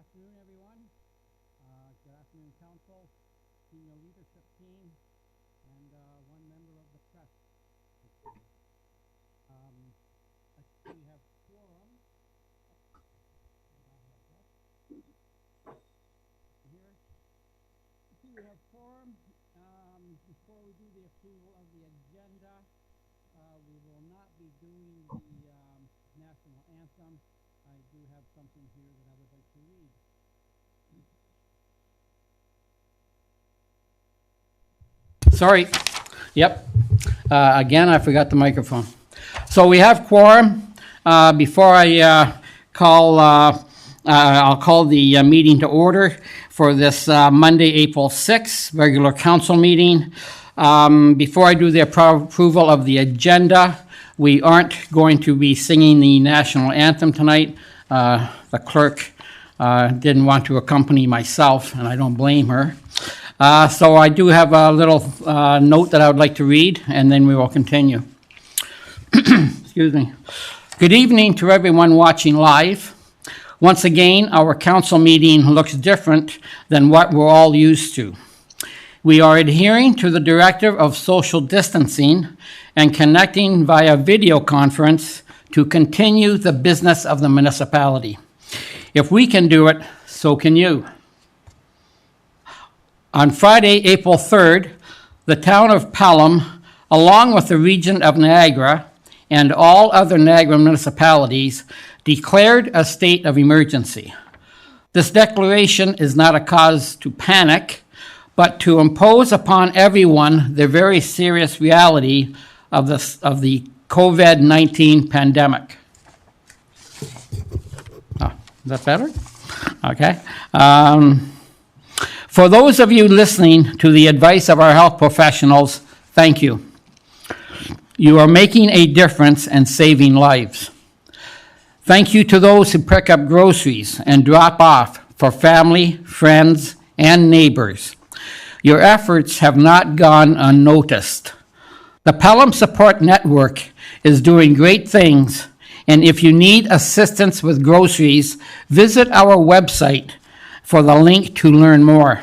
afternoon, everyone. Good afternoon, council, senior leadership team, and one member of the press. We have quorum. Here. We have quorum. Before we do the approval of the agenda, we will not be doing the national anthem. I do have something here that I would like to read. Sorry. Yep. Again, I forgot the microphone. So we have quorum. Before I I'll call the meeting to order for this Monday, April 6th, regular council meeting. Before I do the approval of the agenda, we aren't going to be singing the national anthem tonight. The clerk didn't want to accompany myself, and I don't blame her. So I do have a little note that I would like to read, and then we will continue. Excuse me. Good evening to everyone watching live. Once again, our council meeting looks different than what we're all used to. We are adhering to the directive of social distancing and connecting via video conference to continue the business of the municipality. If we can do it, so can you. On Friday, April 3rd, the town of Pelham, along with the region of Niagara and all other Niagara municipalities, declared a state of emergency. This declaration is not a cause to panic, but to impose upon everyone the very serious reality of the COVID-19 pandemic. Oh, is that better? Okay. For those of you listening to the advice of our health professionals, thank you. You are making a difference and saving lives. Thank you to those who pick up groceries and drop off for family, friends, and neighbors. Your efforts have not gone unnoticed. The Pelham Support Network is doing great things, and if you need assistance with groceries, visit our website for the link to learn more.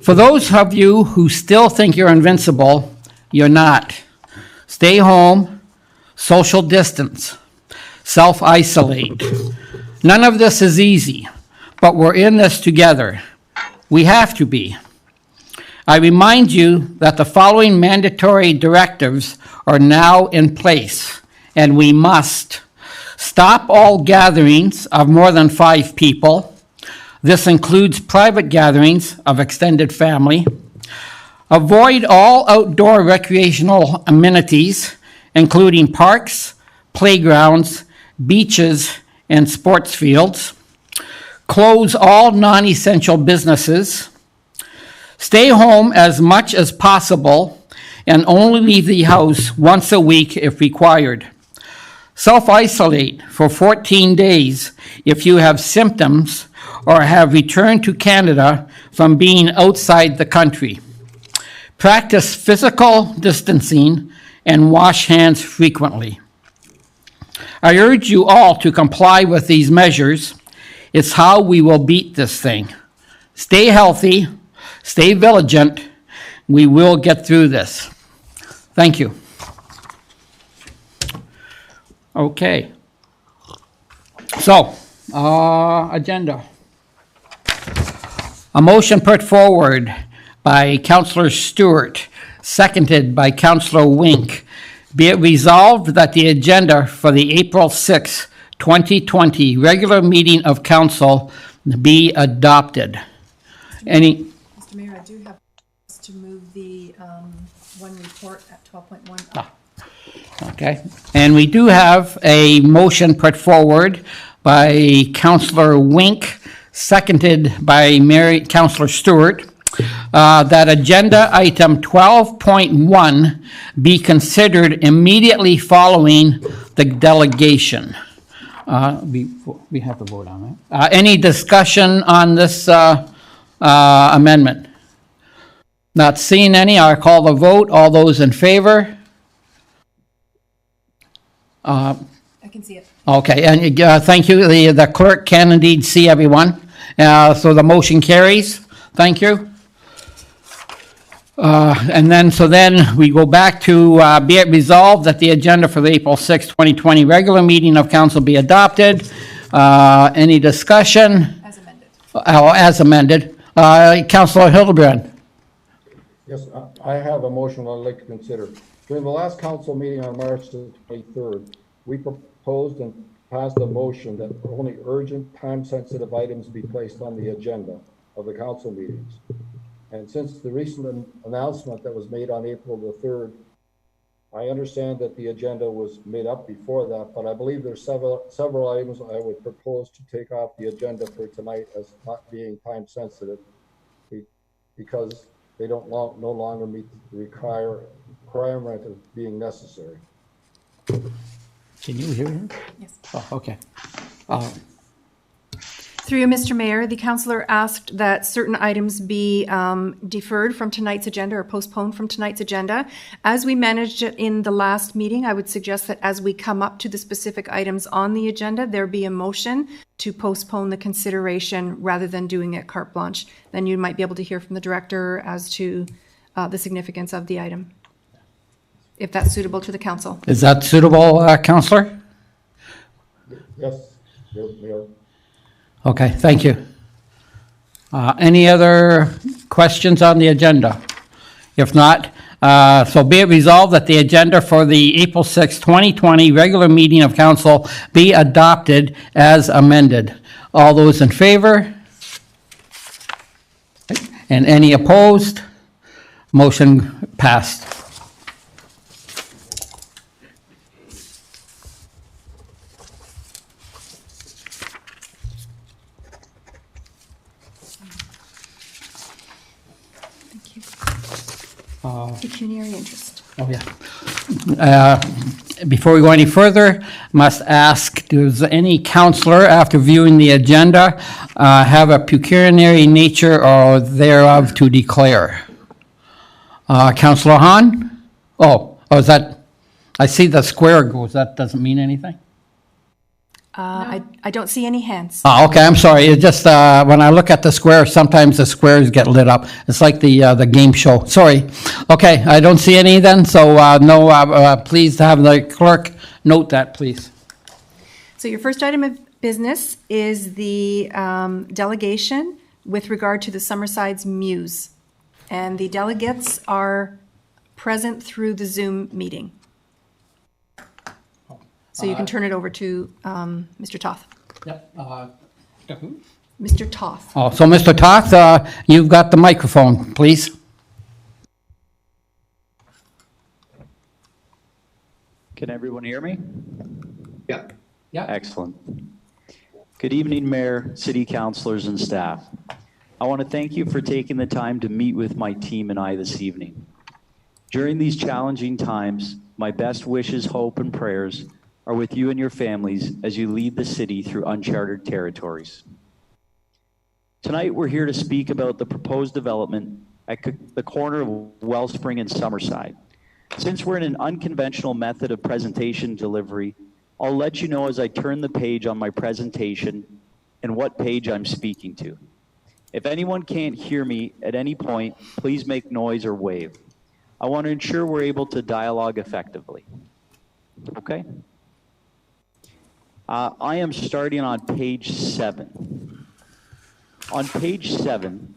For those of you who still think you're invincible, you're not. Stay home, social distance, self-isolate. None of this is easy, but we're in this together. We have to be. I remind you that the following mandatory directives are now in place, and we must stop all gatherings of more than 5 people. This includes private gatherings of extended family. Avoid all outdoor recreational amenities, including parks, playgrounds, beaches, and sports fields. Close all non-essential businesses. Stay home as much as possible and only leave the house once a week if required. Self-isolate for 14 days if you have symptoms or have returned to Canada from being outside the country. Practice physical distancing and wash hands frequently. I urge you all to comply with these measures. It's how we will beat this thing. Stay healthy, stay vigilant. We will get through this. Thank you. Okay. So, agenda. A motion put forward by Councillor Stewart, seconded by Councillor Wink. Be it resolved that the agenda for the April 6, 2020 regular meeting of council be adopted. Any? Mr. Mayor, I do have to move the one report at 12.1 up. Okay. And we do have a motion put forward by Councillor Wink, seconded by Councillor Stewart, that agenda item 12.1 be considered immediately following the delegation. We have to vote on it. Any discussion on this amendment? Not seeing any, I'll call the vote. All those in favor? I can see it. Okay, and thank you. The clerk can indeed see everyone. So the motion carries. Thank you. And then we go back to be it resolved that the agenda for the April 6, 2020 regular meeting of council be adopted. Any discussion? As amended. As amended. Councilor Hildebrand. Yes, I have a motion I'd like to consider. During the last council meeting on March the 23rd, we proposed and passed a motion that only urgent, time-sensitive items be placed on the agenda of the council meetings. And since the recent announcement that was made on April the 3rd, I understand that the agenda was made up before that, but I believe there's several items I would propose to take off the agenda for tonight as not being time-sensitive because they don't no longer meet the requirement of being necessary. Can you hear him? Yes. Oh, okay. Through you, Mr. Mayor, the councillor asked that certain items be deferred from tonight's agenda or postponed from tonight's agenda. As we managed it in the last meeting, I would suggest that as we come up to the specific items on the agenda, there be a motion to postpone the consideration rather than doing it carte blanche. Then you might be able to hear from the director as to the significance of the item, if that's suitable to the council. Is that suitable, Councillor? Yes, Mayor. Okay, thank you. Any other questions on the agenda? If not, so be it resolved that the agenda for the April 6, 2020 regular meeting of council be adopted as amended. All those in favor? And any opposed? Motion passed. Pecuniary interest. Oh, yeah. Before we go any further, must ask, does any councillor, after viewing the agenda, have a pecuniary nature or thereof to declare? Councillor Hahn? Is that, I see the square goes, that doesn't mean anything? I don't see any hands. Oh, okay, I'm sorry. It just, when I look at the square, sometimes the squares get lit up. It's like the game show. Sorry. Okay, I don't see any then, so please have the clerk note that, please. So your first item of business is the delegation with regard to the Summersides Muse. And the delegates are present through the Zoom meeting. So you can turn it over to Mr. Toth. Yep. Mr. Toth. Oh, so Mr. Toth, you've got the microphone, please. Can everyone hear me? Yeah. Yeah. Excellent. Good evening, Mayor, City Councilors, and staff. I want to thank you for taking the time to meet with my team and I this evening. During these challenging times, my best wishes, hope, and prayers are with you and your families as you lead the city through uncharted territories. Tonight, we're here to speak about the proposed development at the corner of Wellspring and Summerside. Since we're in an unconventional method of presentation delivery, I'll let you know as I turn the page on my presentation and what page I'm speaking to. If anyone can't hear me at any point, please make noise or wave. I want to ensure we're able to dialogue effectively. Okay? I am starting on page 7. On page 7,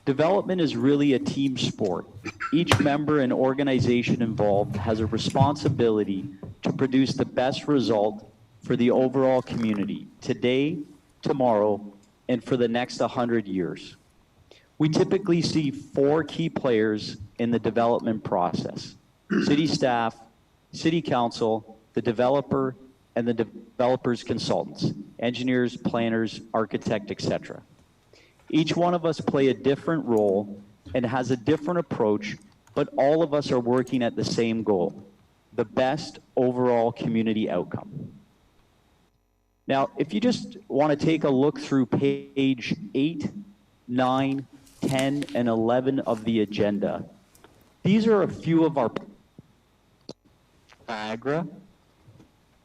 development is really a team sport. Each member and organization involved has a responsibility to produce the best result for the overall community, today, tomorrow, and for the next 100 years. We typically see 4 key players in the development process: city staff, city council, the developer, and the developer's consultants, engineers, planners, architect, etc. Each one of us play a different role and has a different approach, but all of us are working at the same goal: the best overall community outcome. Now, if you just want to take a look through page 8, 9, 10, and 11 of the agenda, these are a few of our Niagara.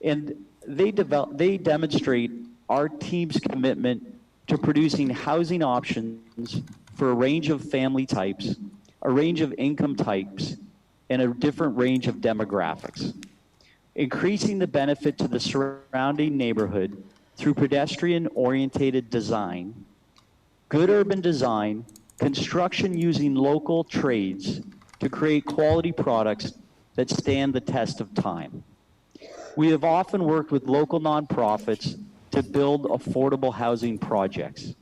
And they demonstrate our team's commitment to producing housing options for a range of family types, a range of income types, and a different range of demographics, increasing the benefit to the surrounding neighborhood through pedestrian-oriented design, good urban design, construction using local trades to create quality products that stand the test of time. We have often worked with local nonprofits to build affordable housing projects.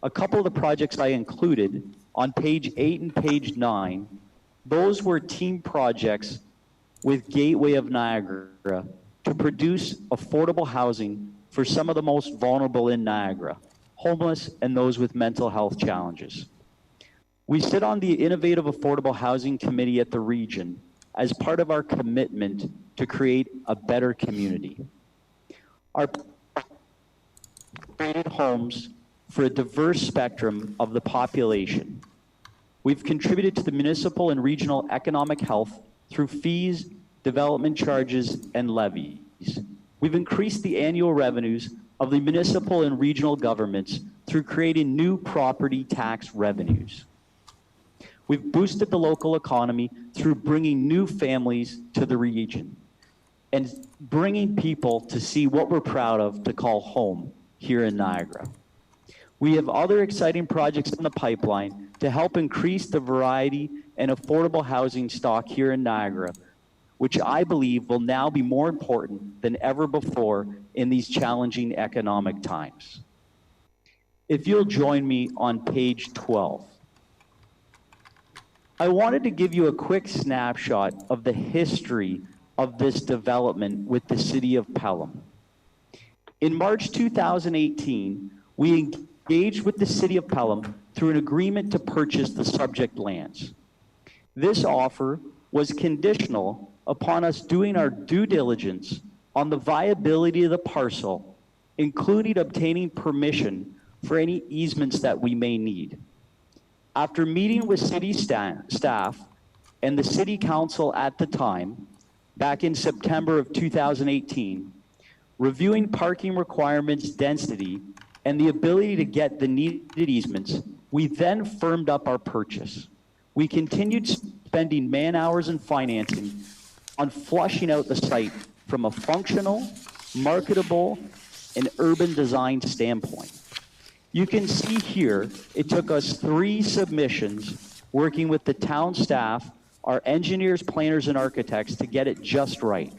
A couple of the projects I included on page 8 and page 9, those were team projects with Gateway of Niagara to produce affordable housing for some of the most vulnerable in Niagara, homeless and those with mental health challenges. We sit on the Innovative Affordable Housing Committee at the region as part of our commitment to create a better community. Our created homes for a diverse spectrum of the population. We've contributed to the municipal and regional economic health through fees, development charges, and levies. We've increased the annual revenues of the municipal and regional governments through creating new property tax revenues. We've boosted the local economy through bringing new families to the region and bringing people to see what we're proud of to call home here in Niagara. We have other exciting projects in the pipeline to help increase the variety and affordable housing stock here in Niagara, which I believe will now be more important than ever before in these challenging economic times. If you'll join me on page 12. I wanted to give you a quick snapshot of the history of this development with the City of Pelham. In March 2018, we engaged with the City of Pelham through an agreement to purchase the subject lands. This offer was conditional upon us doing our due diligence on the viability of the parcel, including obtaining permission for any easements that we may need. After meeting with city staff and the city council at the time, back in September of 2018, reviewing parking requirements, density, and the ability to get the needed easements, we then firmed up our purchase. We continued spending man hours and financing on flushing out the site from a functional, marketable, and urban design standpoint. You can see here, it took us 3 submissions working with the town staff, our engineers, planners, and architects to get it just right.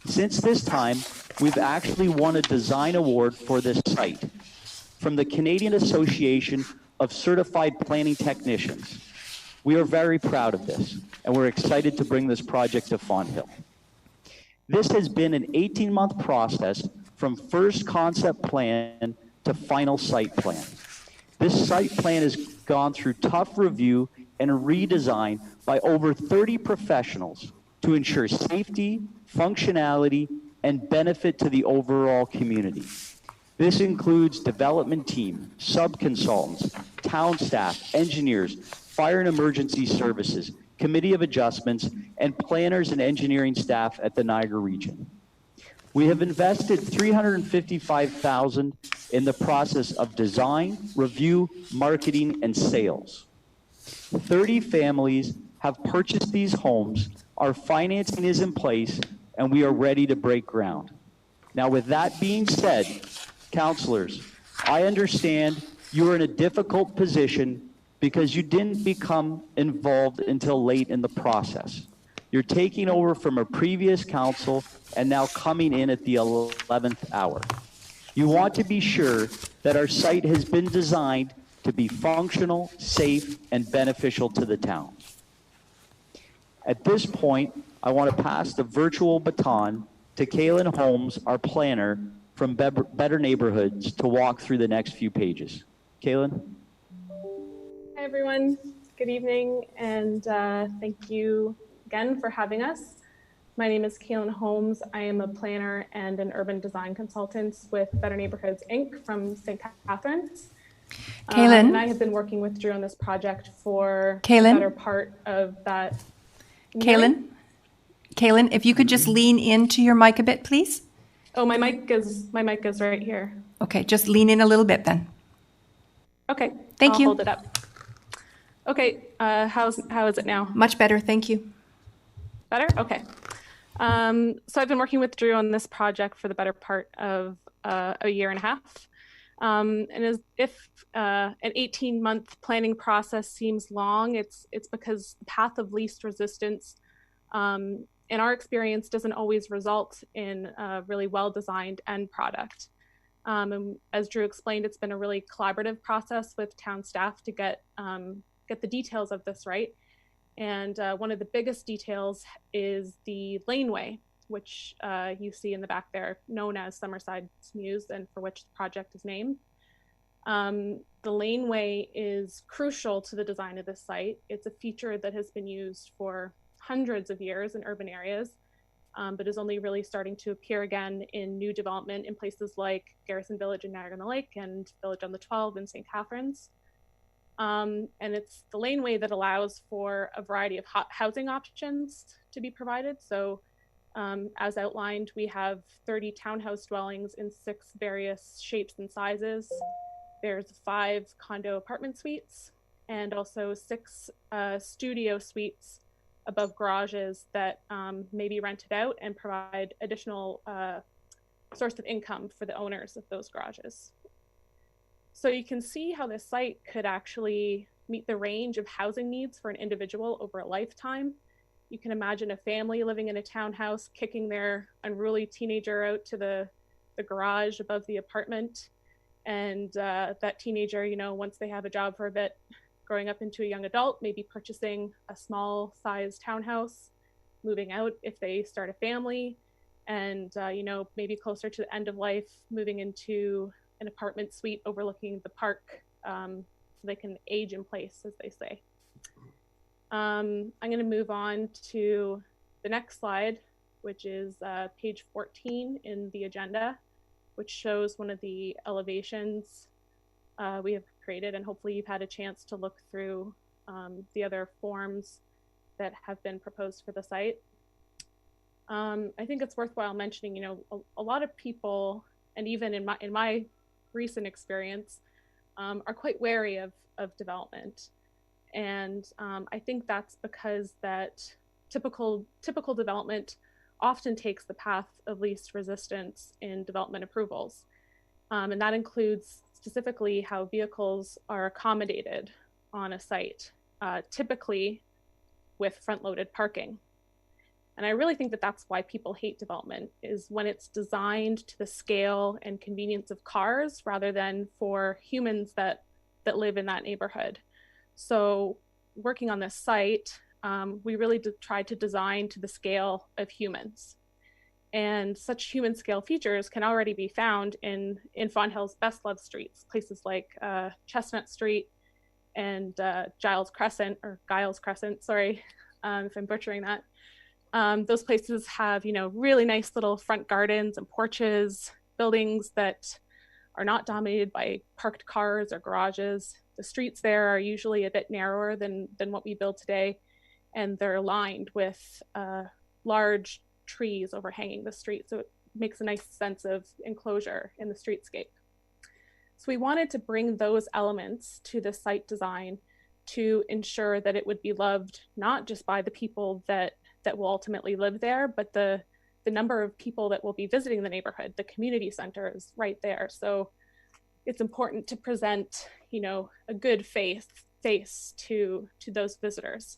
Since this time, we've actually won a design award for this site from the Canadian Association of Certified Planning Technicians. We are very proud of this, and we're excited to bring this project to Fonthill. This has been an 18-month process from first concept plan to final site plan. This site plan has gone through tough review and redesign by over 30 professionals to ensure safety, functionality, and benefit to the overall community. This includes development team, sub-consultants, town staff, engineers, fire and emergency services, committee of adjustments, and planners and engineering staff at the Niagara region. We have invested $355,000 in the process of design, review, marketing, and sales. 30 families have purchased these homes, our financing is in place, and we are ready to break ground. Now, with that being said, councilors, I understand you are in a difficult position because you didn't become involved until late in the process. You're taking over from a previous council and now coming in at the 11th hour. You want to be sure that our site has been designed to be functional, safe, and beneficial to the town. At this point, I want to pass the virtual baton to Kaylin Holmes, our planner from Better Neighborhoods, to walk through the next few pages. Kaylin? Hi, everyone. Good evening, and thank you again for having us. My name is Kaylin Holmes. I am a planner and an urban design consultant with Better Neighborhoods, Inc. from St. Catharines. Kaylin? And I have been working with Drew on this project for Kaylin? the better part of that. Kaylin, if you could just lean into your mic a bit, please. Oh, my mic is right here. Okay, just lean in a little bit then. Okay. Thank I'll you. hold it up. Okay. How is it now? Much better, thank you. Better? Okay. So I've been working with Drew on this project for the better part of a year and a half. And if an 18-month planning process seems long, it's because the path of least resistance, in our experience, doesn't always result in a really well-designed end product. And as Drew explained, it's been a really collaborative process with town staff to get the details of this right. And one of the biggest details is the laneway, which you see in the back there, known as Summerside's Mews, and for which the project is named. The laneway is crucial to the design of this site. It's a feature that has been used for hundreds of years in urban areas, but is only really starting to appear again in new development in places like Garrison Village in Niagara-on-the-Lake and Village on the 12 in St. Catharines. And it's the laneway that allows for a variety of housing options to be provided. So as outlined, we have 30 townhouse dwellings in 6 various shapes and sizes. There's 5 condo apartment suites and also 6 studio suites above garages that may be rented out and provide additional source of income for the owners of those garages. So you can see how this site could actually meet the range of housing needs for an individual over a lifetime. You can imagine a family living in a townhouse kicking their unruly teenager out to the garage above the apartment. And that teenager, once they have a job for a bit, growing up into a young adult, maybe purchasing a small size townhouse, moving out if they start a family, and maybe closer to the end of life, moving into an apartment suite overlooking the park, so they can age in place, as they say. I'm going to move on to the next slide, which is page 14 in the agenda, which shows one of the elevations we have created, and hopefully you've had a chance to look through the other forms that have been proposed for the site. I think it's worthwhile mentioning, a lot of people, and even in my recent experience, are quite wary of development. And I think that's because that typical development often takes the path of least resistance in development approvals. And that includes specifically how vehicles are accommodated on a site, typically with front-loaded parking. And I really think that that's why people hate development, is when it's designed to the scale and convenience of cars rather than for humans that live in that neighborhood. So working on this site, we really tried to design to the scale of humans. And such human scale features can already be found in Fonthill's best loved streets, places like Chestnut Street and Giles Crescent, sorry if I'm butchering that. Those places have, really nice little front gardens and porches, buildings that are not dominated by parked cars or garages. The streets there are usually a bit narrower than what we build today, and they're lined with large trees overhanging the street, so it makes a nice sense of enclosure in the streetscape. So we wanted to bring those elements to the site design to ensure that it would be loved not just by the people that will ultimately live there, but the number of people that will be visiting the neighborhood. The community center is right there, so it's important to present, a good face to those visitors.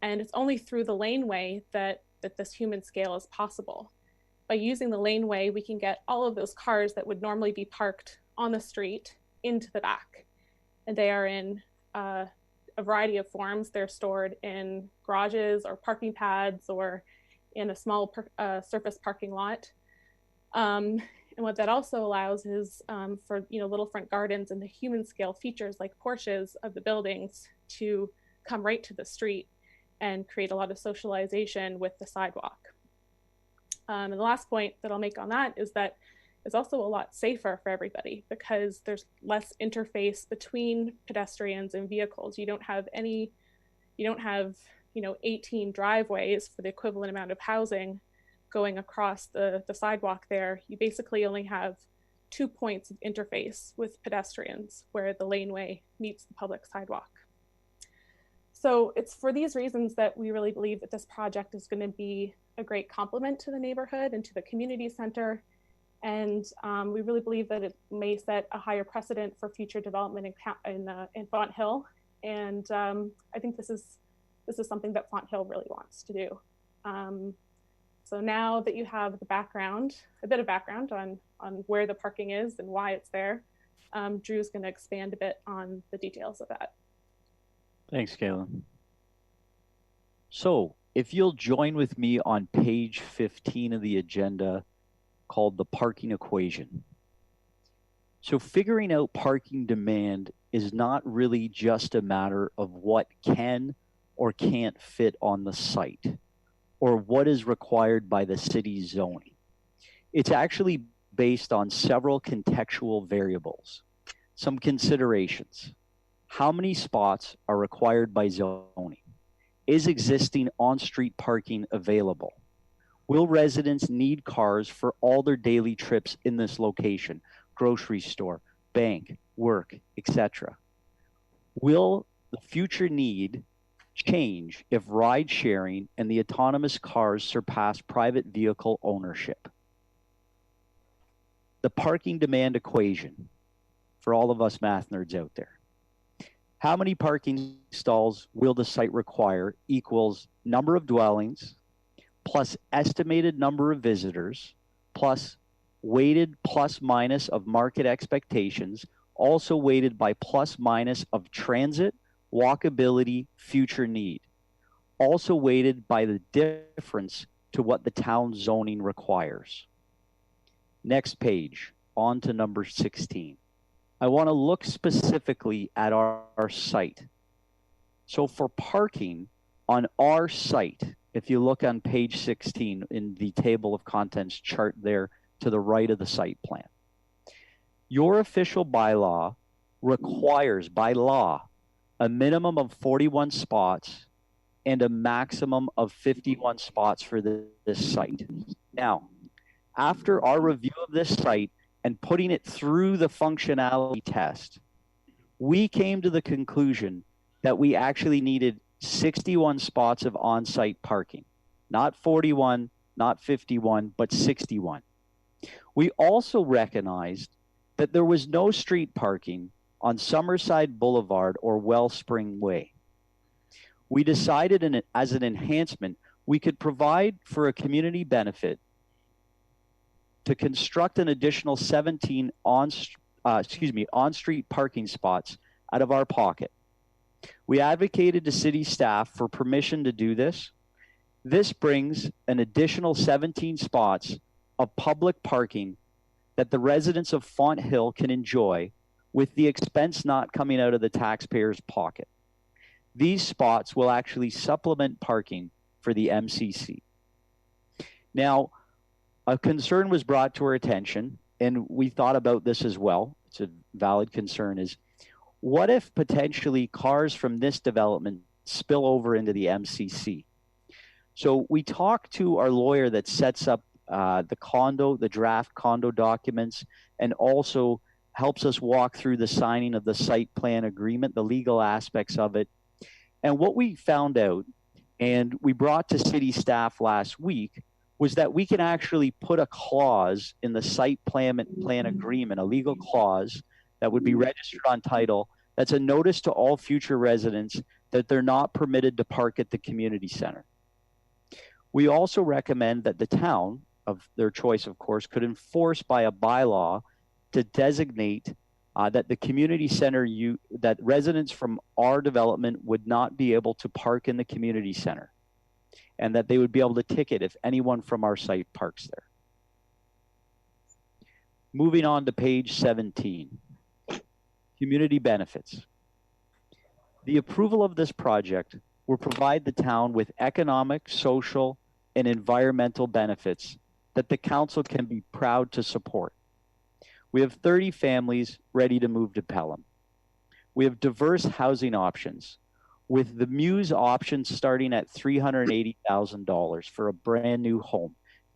And it's only through the laneway that this human scale is possible. By using the laneway, we can get all of those cars that would normally be parked on the street into the back. And they are in a variety of forms. They're stored in garages or parking pads or in a small surface parking lot. And what that also allows is for little front gardens and the human scale features like porches of the buildings to come right to the street and create a lot of socialization with the sidewalk. And the last point that I'll make on that is that it's also a lot safer for everybody because there's less interface between pedestrians and vehicles. You don't have 18 driveways for the equivalent amount of housing going across the sidewalk there, you basically only have 2 points of interface with pedestrians where the laneway meets the public sidewalk. So it's for these reasons that we really believe that this project is going to be a great complement to the neighborhood and to the community center. And we really believe that it may set a higher precedent for future development in Font Hill. And I think this is something that Font Hill really wants to do. So now that you have the background, a bit of background on where the parking is and why it's there, Drew's going to expand a bit on the details of that. Thanks, Kaylin. So if you'll join with me on page 15 of the agenda called the parking equation. So figuring out parking demand is not really just a matter of what can or can't fit on the site or what is required by the city's zoning. It's actually based on several contextual variables. Some considerations. How many spots are required by zoning? Is existing on-street parking available? Will residents need cars for all their daily trips in this location, grocery store, bank, work, etc.? Will the future need change if ride sharing and the autonomous cars surpass private vehicle ownership? The parking demand equation for all of us math nerds out there. How many parking stalls will the site require equals number of dwellings plus estimated number of visitors plus weighted plus minus of market expectations, also weighted by plus minus of transit, walkability, future need, also weighted by the difference to what the town zoning requires. Next page, on to number 16. I want to look specifically at our site. So for parking on our site, if you look on page 16 in the table of contents chart there to the right of the site plan, your official bylaw requires by law a minimum of 41 spots and a maximum of 51 spots for this site. Now, after our review of this site and putting it through the functionality test, we came to the conclusion that we actually needed 61 spots of on-site parking. Not 41, not 51, but 61. We also recognized that there was no street parking on Summerside Boulevard or Wellspring Way. We decided as an enhancement, we could provide for a community benefit to construct an additional 17 on-street parking spots out of our pocket. We advocated to city staff for permission to do this. This brings an additional 17 spots of public parking that the residents of Font Hill can enjoy with the expense not coming out of the taxpayer's pocket. These spots will actually supplement parking for the MCC. Now, a concern was brought to our attention, and we thought about this as well. It's a valid concern, is what if potentially cars from this development spill over into the MCC? So we talked to our lawyer that sets up the draft condo documents, and also helps us walk through the signing of the site plan agreement, the legal aspects of it. And what we found out, and we brought to city staff last week, was that we can actually put a clause in the site plan agreement, a legal clause that would be registered on title, that's a notice to all future residents that they're not permitted to park at the community center. We also recommend that the town, of their choice of course, could enforce by a bylaw to designate that the community center, that residents from our development would not be able to park in the community center, and that they would be able to ticket if anyone from our site parks there. Moving on to page 17, community benefits. The approval of this project will provide the town with economic, social, and environmental benefits that the council can be proud to support. We have 30 families ready to move to Pelham. We have diverse housing options, with the Muse option starting at $380,000 for a brand new home.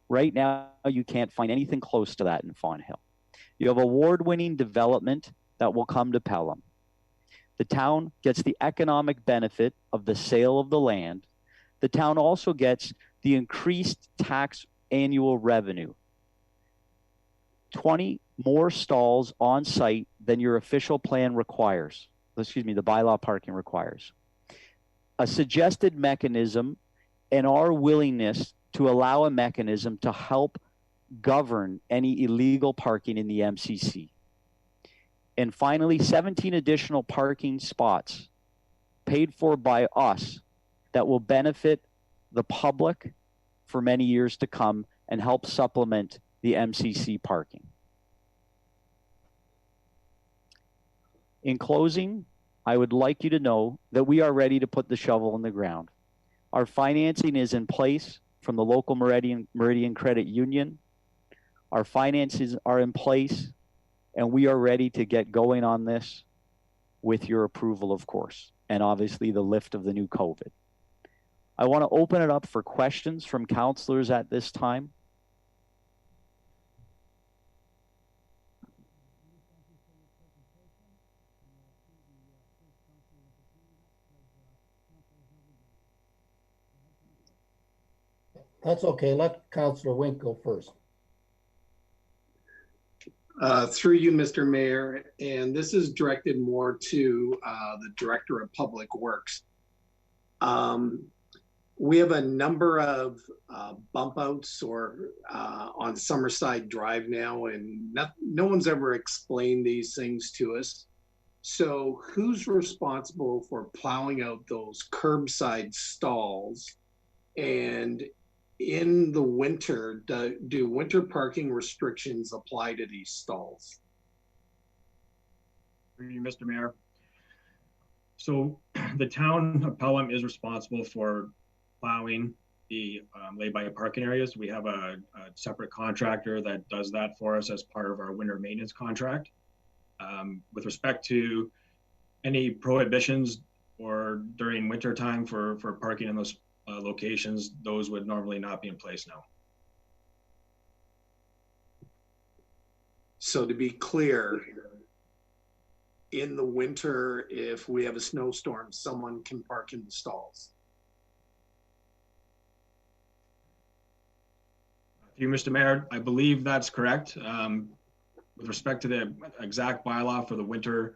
Right now, you can't find anything close to that in Fawn Hill. You have award-winning development that will come to Pelham. The town gets the economic benefit of the sale of the land. The town also gets the increased tax annual revenue. 20 more stalls on site than your official plan requires. Excuse me, the bylaw parking requires. A suggested mechanism and our willingness to allow a mechanism to help govern any illegal parking in the MCC. And finally, 17 additional parking spots paid for by us that will benefit the public for many years to come and help supplement the MCC parking. In closing, I would like you to know that we are ready to put the shovel in the ground. Our financing is in place from the local Meridian Credit Union. Our finances are in place, and we are ready to get going on this with your approval, of course, and obviously the lift of the new COVID. I want to open it up for questions from councillors at this time. That's okay. Let Councillor Wink go first. Through you, Mr. Mayor, and this is directed more to the Director of Public Works. We have a number of bump outs or on Summerside Drive now, and no one's ever explained these things to us. So who's responsible for plowing out those curbside stalls? And in the winter, do winter parking restrictions apply to these stalls? Mr. Mayor. So the town of Pelham is responsible for plowing the lay-by parking areas. We have a separate contractor that does that for us as part of our winter maintenance contract. With respect to any prohibitions or during winter time for parking in those locations, those would normally not be in place now. So to be clear, in the winter, if we have a snowstorm, someone can park in the stalls. Through Mr. Mayor, I believe that's correct. With respect to the exact bylaw for the winter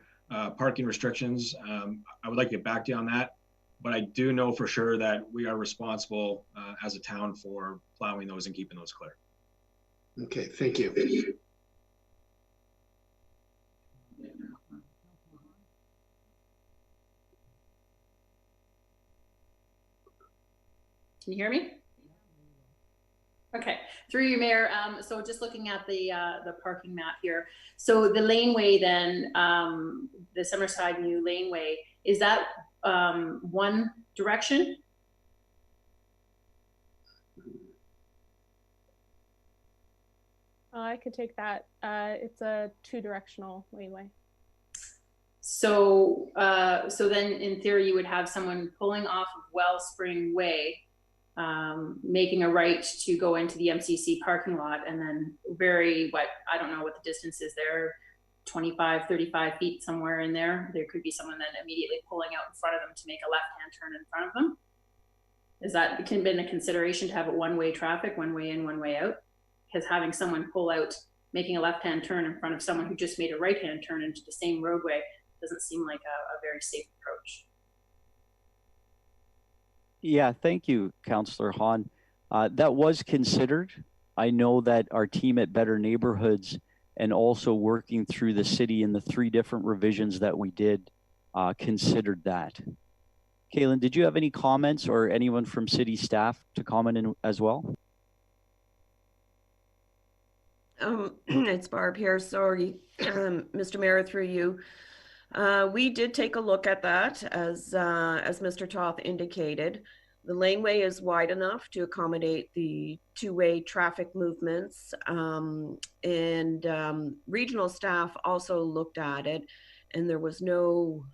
parking restrictions, I would like to get back to you on that. But I do know for sure that we are responsible as a town for plowing those and keeping those clear. Okay, thank you. Can you hear me? Okay, through you, Mayor. So just looking at the parking map here. So the laneway then, the Summerside new laneway, is that one direction? I could take that. It's a two-directional laneway. So so then in theory you would have someone pulling off of Wellspring Way, making a right to go into the MCC parking lot, and then I don't know what the distance is there, 25, 35 feet, somewhere in there. There could be someone then immediately pulling out in front of them to make a left-hand turn in front of them. Is that been a consideration to have it one-way traffic, one way in, one way out? Because having someone pull out, making a left-hand turn in front of someone who just made a right-hand turn into the same roadway doesn't seem like a very safe approach. Yeah, thank you, Councillor Hahn. That was considered. I know that our team at Better Neighborhoods and also working through the city in the 3 different revisions that we did considered that. Kaylin, did you have any comments or anyone from city staff to comment in as well? It's Barb here. Sorry, Mr. Mayor, through you. We did take a look at that, as Mr. Toth indicated. The laneway is wide enough to accommodate the two-way traffic movements, and regional staff also looked at it, and there was no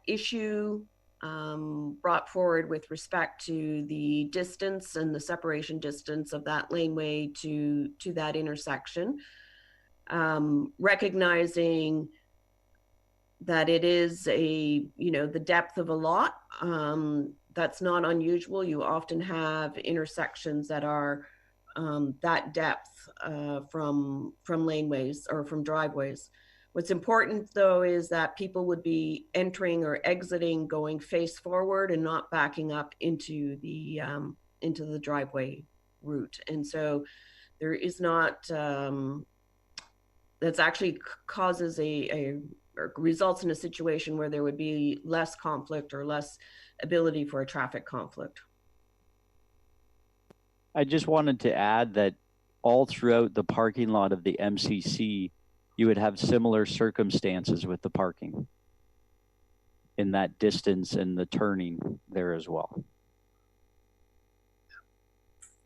issue brought forward with respect to the distance and the separation distance of that laneway to that intersection. Recognizing that it is the depth of a lot, that's not unusual. You often have intersections that are that depth from laneways or from driveways. What's important though is that people would be entering or exiting going face forward and not backing up into the driveway route. And so there is not that's actually causes or results in a situation where there would be less conflict or less ability for a traffic conflict. I just wanted to add that all throughout the parking lot of the MCC, you would have similar circumstances with the parking in that distance and the turning there as well.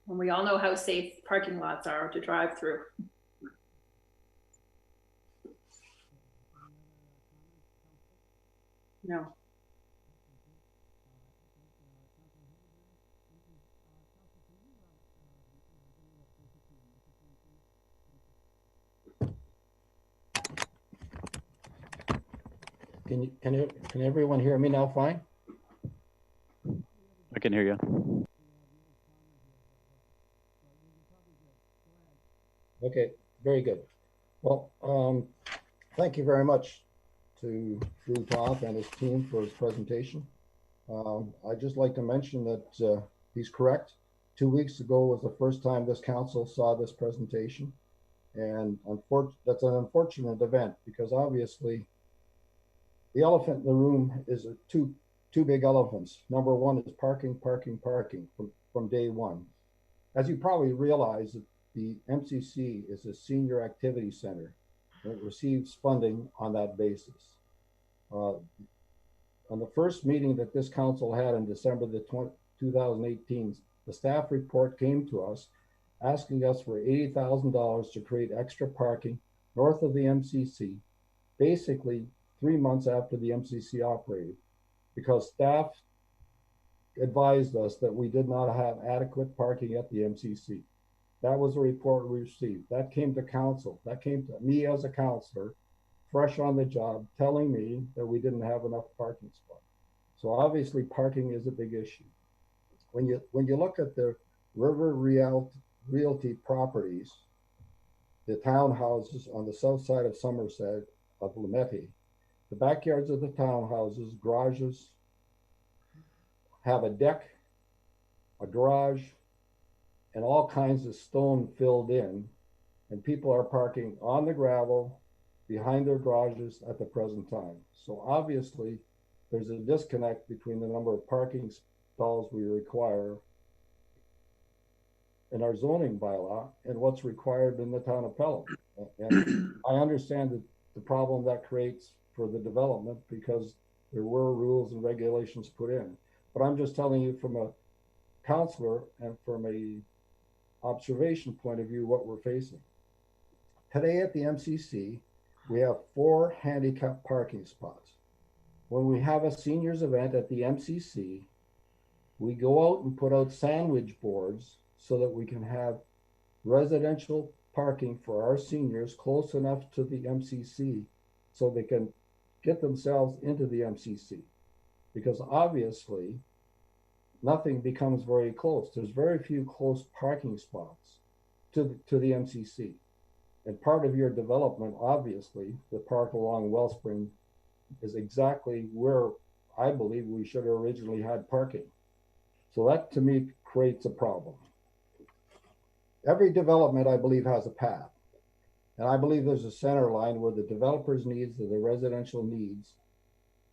And we all know how safe parking lots are to drive through. No. Can everyone hear me now fine? I can hear you. Okay, very good. Well, thank you very much to Drew Toth and his team for his presentation. I'd just like to mention that he's correct. 2 weeks ago was the first time this council saw this presentation. And that's an unfortunate event because obviously the elephant in the room is two big elephants. Number one is parking from day one. As you probably realize, the MCC is a senior activity center and it receives funding on that basis. On the first meeting that this council had in December 2018, the staff report came to us asking us for $80,000 to create extra parking north of the MCC, basically 3 months after the MCC operated, because staff advised us that we did not have adequate parking at the MCC. That was a report we received. That came to council. That came to me as a councillor, fresh on the job, telling me that we didn't have enough parking spots. So obviously parking is a big issue. When you look at the River Realty properties, the townhouses on the south side of Somerset of Lemeti, the backyards of the townhouses, garages, have a deck, a garage, and all kinds of stone filled in, and people are parking on the gravel behind their garages at the present time. So obviously there's a disconnect between the number of parking stalls we require in our zoning bylaw and what's required in the town of Pelham. And I understand the problem that creates for the development because there were rules and regulations put in. But I'm just telling you from a counselor and from a observation point of view what we're facing. Today at the MCC, we have 4 handicap parking spots. When we have a seniors event at the MCC, we go out and put out sandwich boards so that we can have residential parking for our seniors close enough to the MCC so they can get themselves into the MCC. Because obviously, nothing becomes very close. There's very few close parking spots to the MCC. And part of your development, obviously, the park along Wellspring is exactly where I believe we should have originally had parking. So that to me creates a problem. Every development, I believe, has a path. And I believe there's a center line where the developer's needs and the residential needs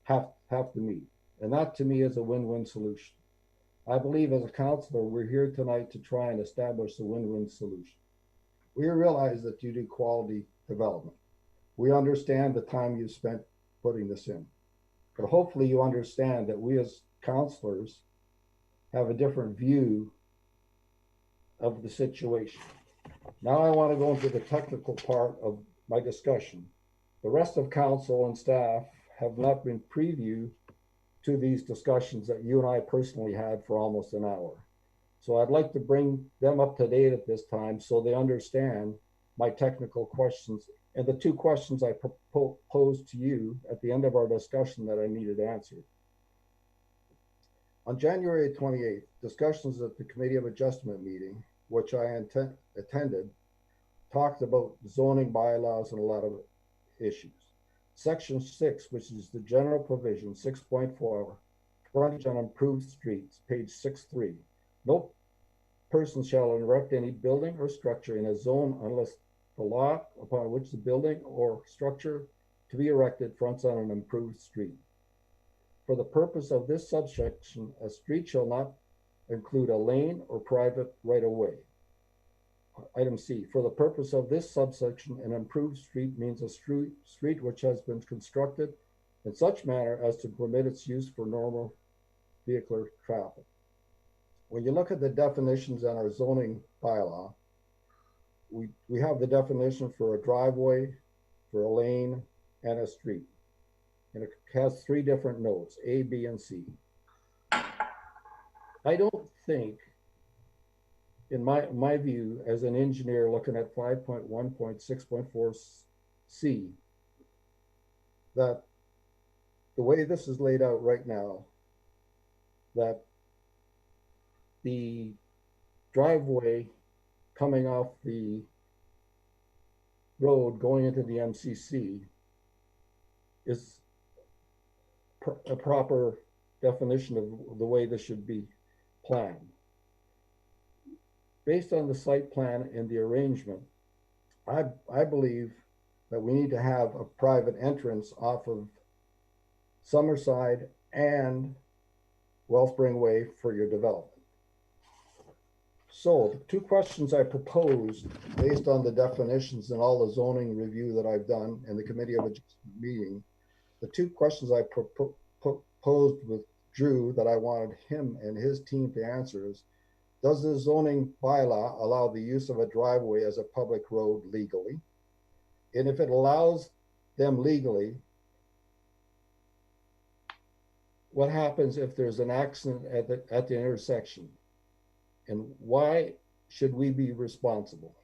have to meet. And that to me is a win-win solution. I believe as a councillor, we're here tonight to try and establish a win-win solution. We realize that you do quality development. We understand the time you've spent putting this in. But hopefully you understand that we as councillors have a different view of the situation. Now I want to go into the technical part of my discussion. The rest of council and staff have not been previewed to these discussions that you and I personally had for almost an hour. So I'd like to bring them up to date at this time so they understand my technical questions and the two questions I posed to you at the end of our discussion that I needed answered. On January 28th, discussions at the Committee of Adjustment meeting, which I attended, talked about zoning bylaws and a lot of issues. Section 6, which is the general provision, 6.4, frontage on improved streets, page 6.3. No person shall erect any building or structure in a zone unless the lot upon which the building or structure to be erected fronts on an improved street. For the purpose of this subsection, a street shall not include a lane or private right-of-way. Item C, for the purpose of this subsection, an improved street means a street which has been constructed in such manner as to permit its use for normal vehicular traffic. When you look at the definitions in our zoning bylaw, we have the definition for a driveway, for a lane, and a street. And it has three different notes, A, B, and C. I don't think, in my view, as an engineer looking at 5.1.6.4C, that the way this is laid out right now, that the driveway coming off the road going into the MCC is a proper definition of the way this should be planned. Based on the site plan and the arrangement, I believe that we need to have a private entrance off of Summerside and Wellspring Way for your development. So the two questions I proposed based on the definitions and all the zoning review that I've done in the Committee of Adjustment meeting, the two questions I proposed with Drew that I wanted him and his team to answer is, does the zoning bylaw allow the use of a driveway as a public road legally? And if it allows them legally, what happens if there's an accident at the intersection? And why should we be responsible?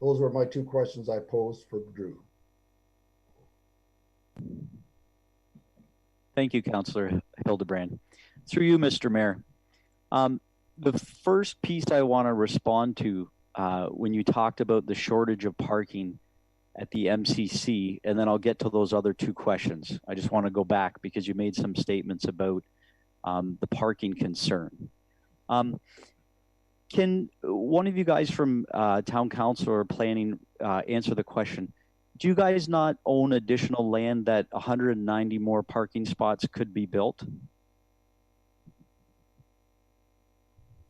Those were my two questions I posed for Drew. Thank you, Councillor Hildebrand. Through you, Mr. Mayor. The first piece I want to respond to when you talked about the shortage of parking at the MCC, and then I'll get to those other two questions. I just want to go back because you made some statements about the parking concern. Can one of you guys from Town Council or Planning answer the question? Do you guys not own additional land that 190 more parking spots could be built?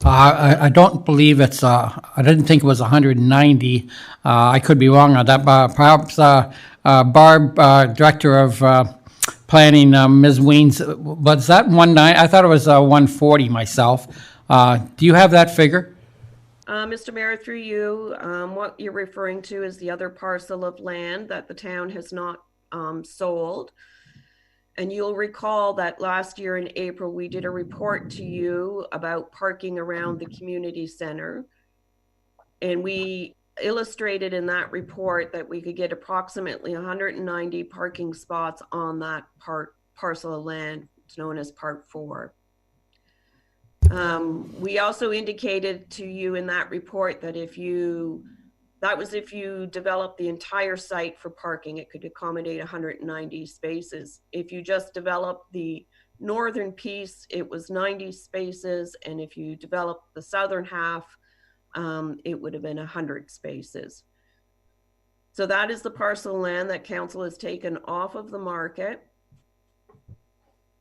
I don't believe it's, I didn't think it was 190. I could be wrong on that, but perhaps Barb, Director of Planning, Ms. Weens, was that 190? I thought it was 140 myself. Do you have that figure? Mr. Mayor, through you, what you're referring to is the other parcel of land that the town has not sold. And you'll recall that last year in April, we did a report to you about parking around the community center. And we illustrated in that report that we could get approximately 190 parking spots on that parcel of land. It's known as Part 4. We also indicated to you in that report that if you develop the entire site for parking, it could accommodate 190 spaces. If you just develop the northern piece, it was 90 spaces. And if you develop the southern half, it would have been 100 spaces. So that is the parcel of land that council has taken off of the market.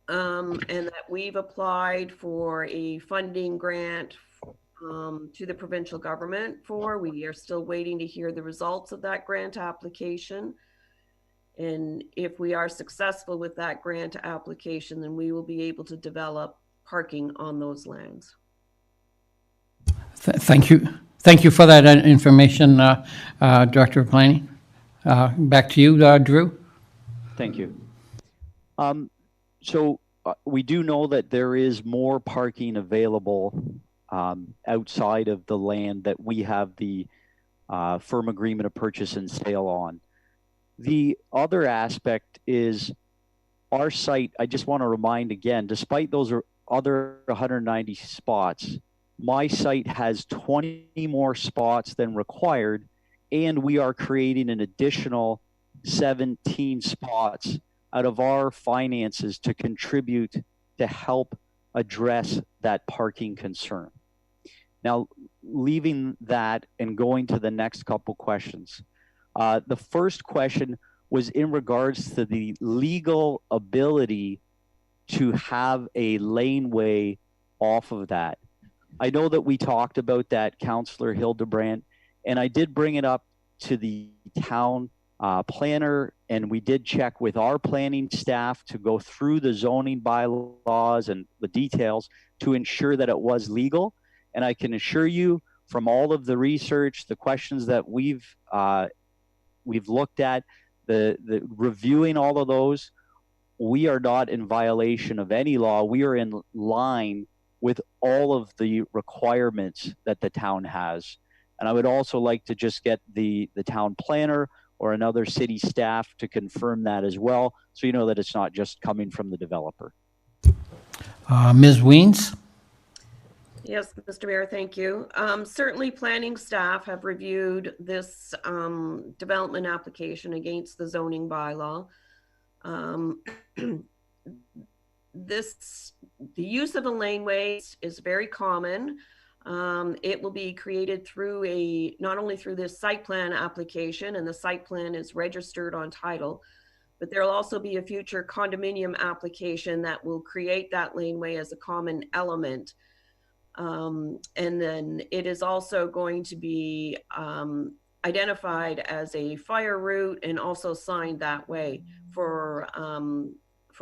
And that we've applied for a funding grant to the provincial government for. We are still waiting to hear the results of that grant application. And if we are successful with that grant application, then we will be able to develop parking on those lands. Thank you. Thank you for that information, Director of Planning. Back to you, Drew. Thank you. we do know that there is more parking available outside of the land that we have the firm agreement of purchase and sale on. The other aspect is our site. I just want to remind again, despite those other 190 spots, my site has 20 more spots than required, and we are creating an additional 17 spots out of our finances to contribute to help address that parking concern. Now, leaving that and going to the next couple questions. The first question was in regards to the legal ability to have a laneway off of that. I know that we talked about that, Councillor Hildebrand, and I did bring it up to the town planner, and we did check with our planning staff to go through the zoning bylaws and the details to ensure that it was legal. And I can assure you, from all of the research, the questions that we've looked at, the reviewing all of those, we are not in violation of any law. We are in line with all of the requirements that the town has. And I would also like to just get the town planner or another city staff to confirm that as well, so you know that it's not just coming from the developer. Ms. Weens? Yes, Mr. Mayor, thank you. Certainly planning staff have reviewed this development application against the zoning bylaw. The use of a laneway is very common. It will be created through not only through this site plan application, and the site plan is registered on title, but there will also be a future condominium application that will create that laneway as a common element. And then it is also going to be identified as a fire route and also signed that way for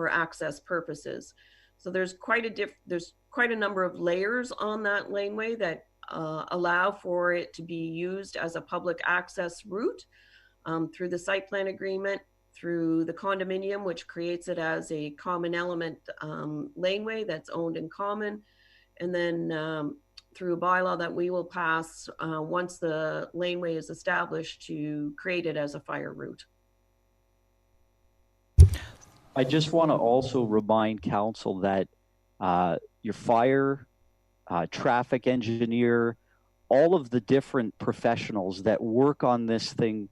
access purposes. So there's quite a number of layers on that laneway that allow for it to be used as a public access route through the site plan agreement, through the condominium, which creates it as a common element laneway that's owned in common, and then through a bylaw that we will pass once the laneway is established to create it as a fire route. I just want to also remind council that your fire, traffic engineer, all of the different professionals that work on this thing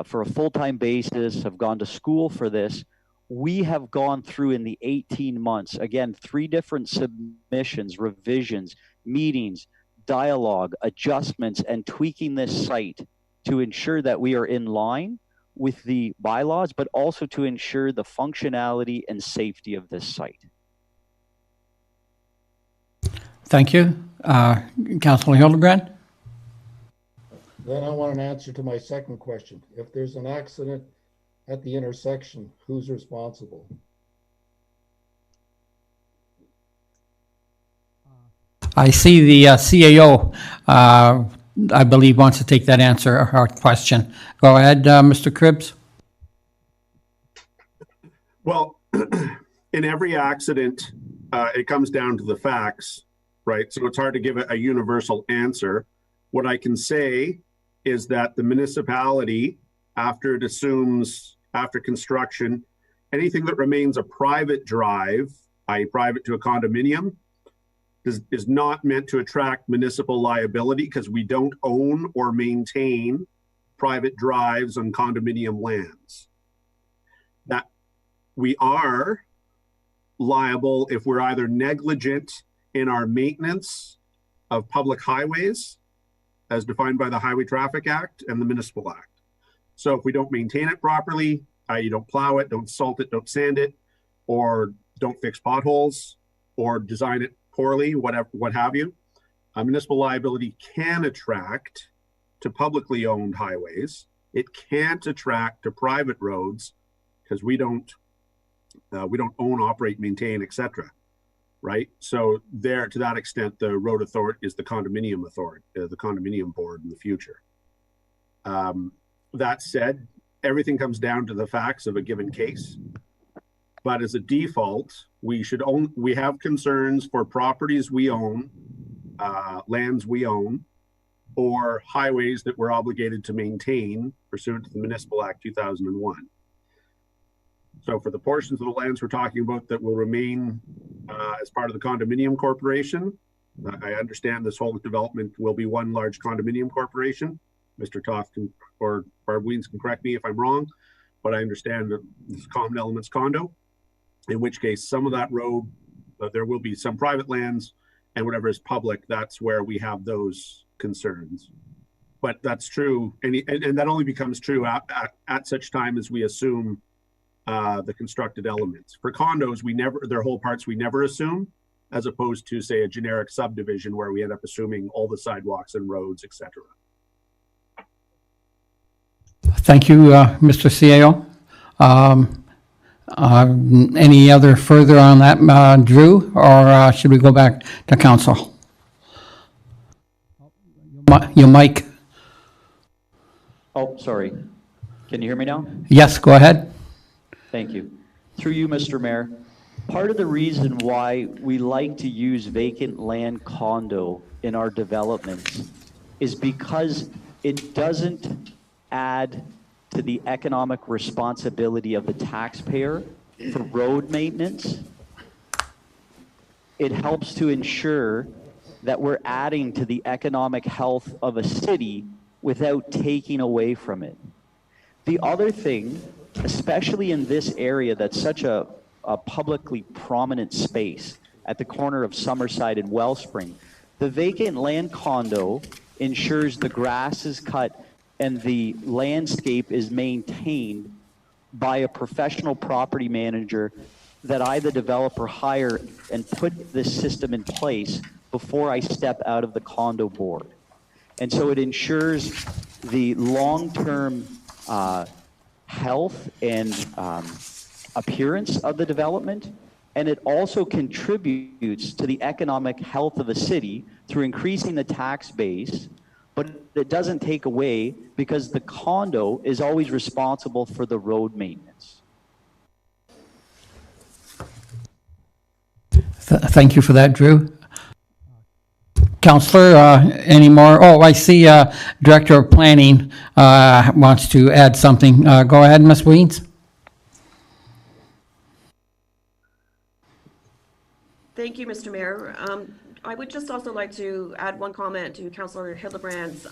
for a full-time basis, have gone to school for this. We have gone through in the 18 months, again, 3 different submissions, revisions, meetings, dialogue, adjustments, and tweaking this site to ensure that we are in line with the bylaws, but also to ensure the functionality and safety of this site. Thank you. Councillor Hildebrand? Then I want an answer to my second question. If there's an accident at the intersection, who's responsible? I see the CAO, I believe, wants to take that answer or question. Go ahead, Mr. Cribbs. Well, in every accident, it comes down to the facts, right? So it's hard to give a universal answer. What I can say is that the municipality, after it assumes, after construction, anything that remains a private drive, i.e. private to a condominium, is not meant to attract municipal liability because we don't own or maintain private drives on condominium lands. That we are liable if we're either negligent in our maintenance of public highways as defined by the Highway Traffic Act and the Municipal Act. So if we don't maintain it properly, you don't plow it, don't salt it, don't sand it, or don't fix potholes, or design it poorly, whatever, what have you, municipal liability can attract to publicly owned highways. It can't attract to private roads because we don't own, operate, maintain, etc. Right? So there, to that extent, the road authority is the condominium authority, the condominium board in the future. That said, everything comes down to the facts of a given case. but as a default, we have concerns for properties we own, lands we own, or highways that we're obligated to maintain pursuant to the Municipal Act 2001. So for the portions of the lands we're talking about that will remain as part of the condominium corporation, I understand this whole development will be one large condominium corporation. Mr. Toth or Barb Weens can correct me if I'm wrong, but I understand that it's Common Elements condo, in which case some of that road, there will be some private lands, and whatever is public, that's where we have those concerns. But that's true, and that only becomes true at such time as we assume the constructed elements. For condos, their whole parts we never assume, as opposed to, say, a generic subdivision where we end up assuming all the sidewalks and roads, etc. Thank you, Mr. CAO. Any other further on that, Drew, or should we go back to council? Your mic. Oh, sorry. Can you hear me now? Yes, go ahead. Thank you. Through you, Mr. Mayor, part of the reason why we like to use vacant land condo in our developments is because it doesn't add to the economic responsibility of the taxpayer for road maintenance. It helps to ensure that we're adding to the economic health of a city without taking away from it. The other thing, especially in this area that's such a publicly prominent space at the corner of Summerside and Wellspring, the vacant land condo ensures the grass is cut and the landscape is maintained by a professional property manager that I, the developer, hire and put this system in place before I step out of the condo board. And so it ensures the long-term health and appearance of the development, and it also contributes to the economic health of a city through increasing the tax base, but it doesn't take away because the condo is always responsible for the road maintenance. Thank you for that, Drew. Councillor, any more? Oh, I see Director of Planning wants to add something. Go ahead, Ms. Weens. Thank you, Mr. Mayor. I would just also like to add one comment to Councillor Hildebrand's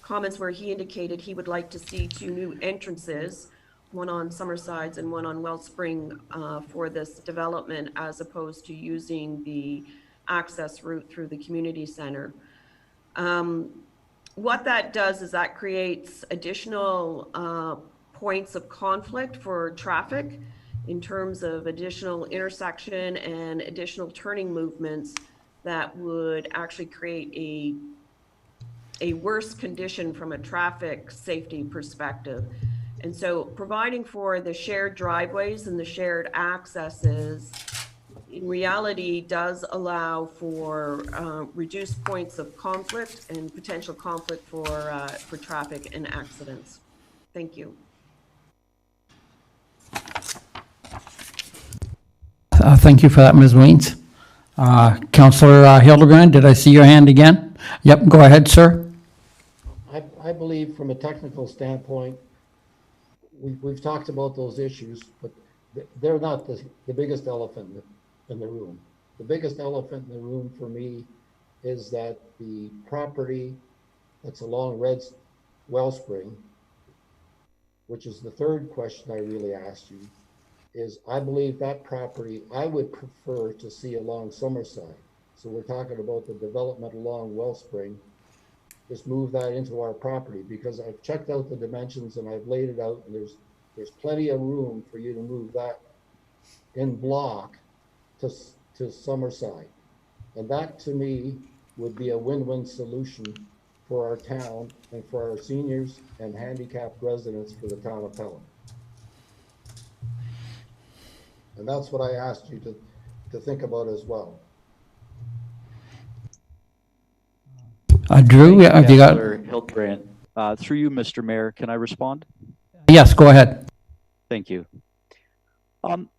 comments where he indicated he would like to see 2 new entrances, one on Summersides and one on Wellspring for this development, as opposed to using the access route through the community center. What that does is that creates additional points of conflict for traffic in terms of additional intersection and additional turning movements that would actually create a worse condition from a traffic safety perspective. And so providing for the shared driveways and the shared accesses in reality does allow for reduced points of conflict and potential conflict for traffic and accidents. Thank you. Thank you for that, Ms. Weens. Councillor Hildebrand, did I see your hand again? Yep, go ahead, sir. I believe from a technical standpoint, we've talked about those issues, but they're not the biggest elephant in the room. The biggest elephant in the room for me is that the property that's along Wellspring, which is the third question I really asked you, is I believe that property I would prefer to see along Summerside. So we're talking about the development along Wellspring. Just move that into our property, because I've checked out the dimensions and I've laid it out, and there's plenty of room for you to move that in block to Summerside. And that to me would be a win-win solution for our town and for our seniors and handicapped residents for the town of Pelham. And that's what I asked you to think about as well. Drew, have you got? Hildebrand, through you, Mr. Mayor, can I respond? Yes, go ahead. Thank you.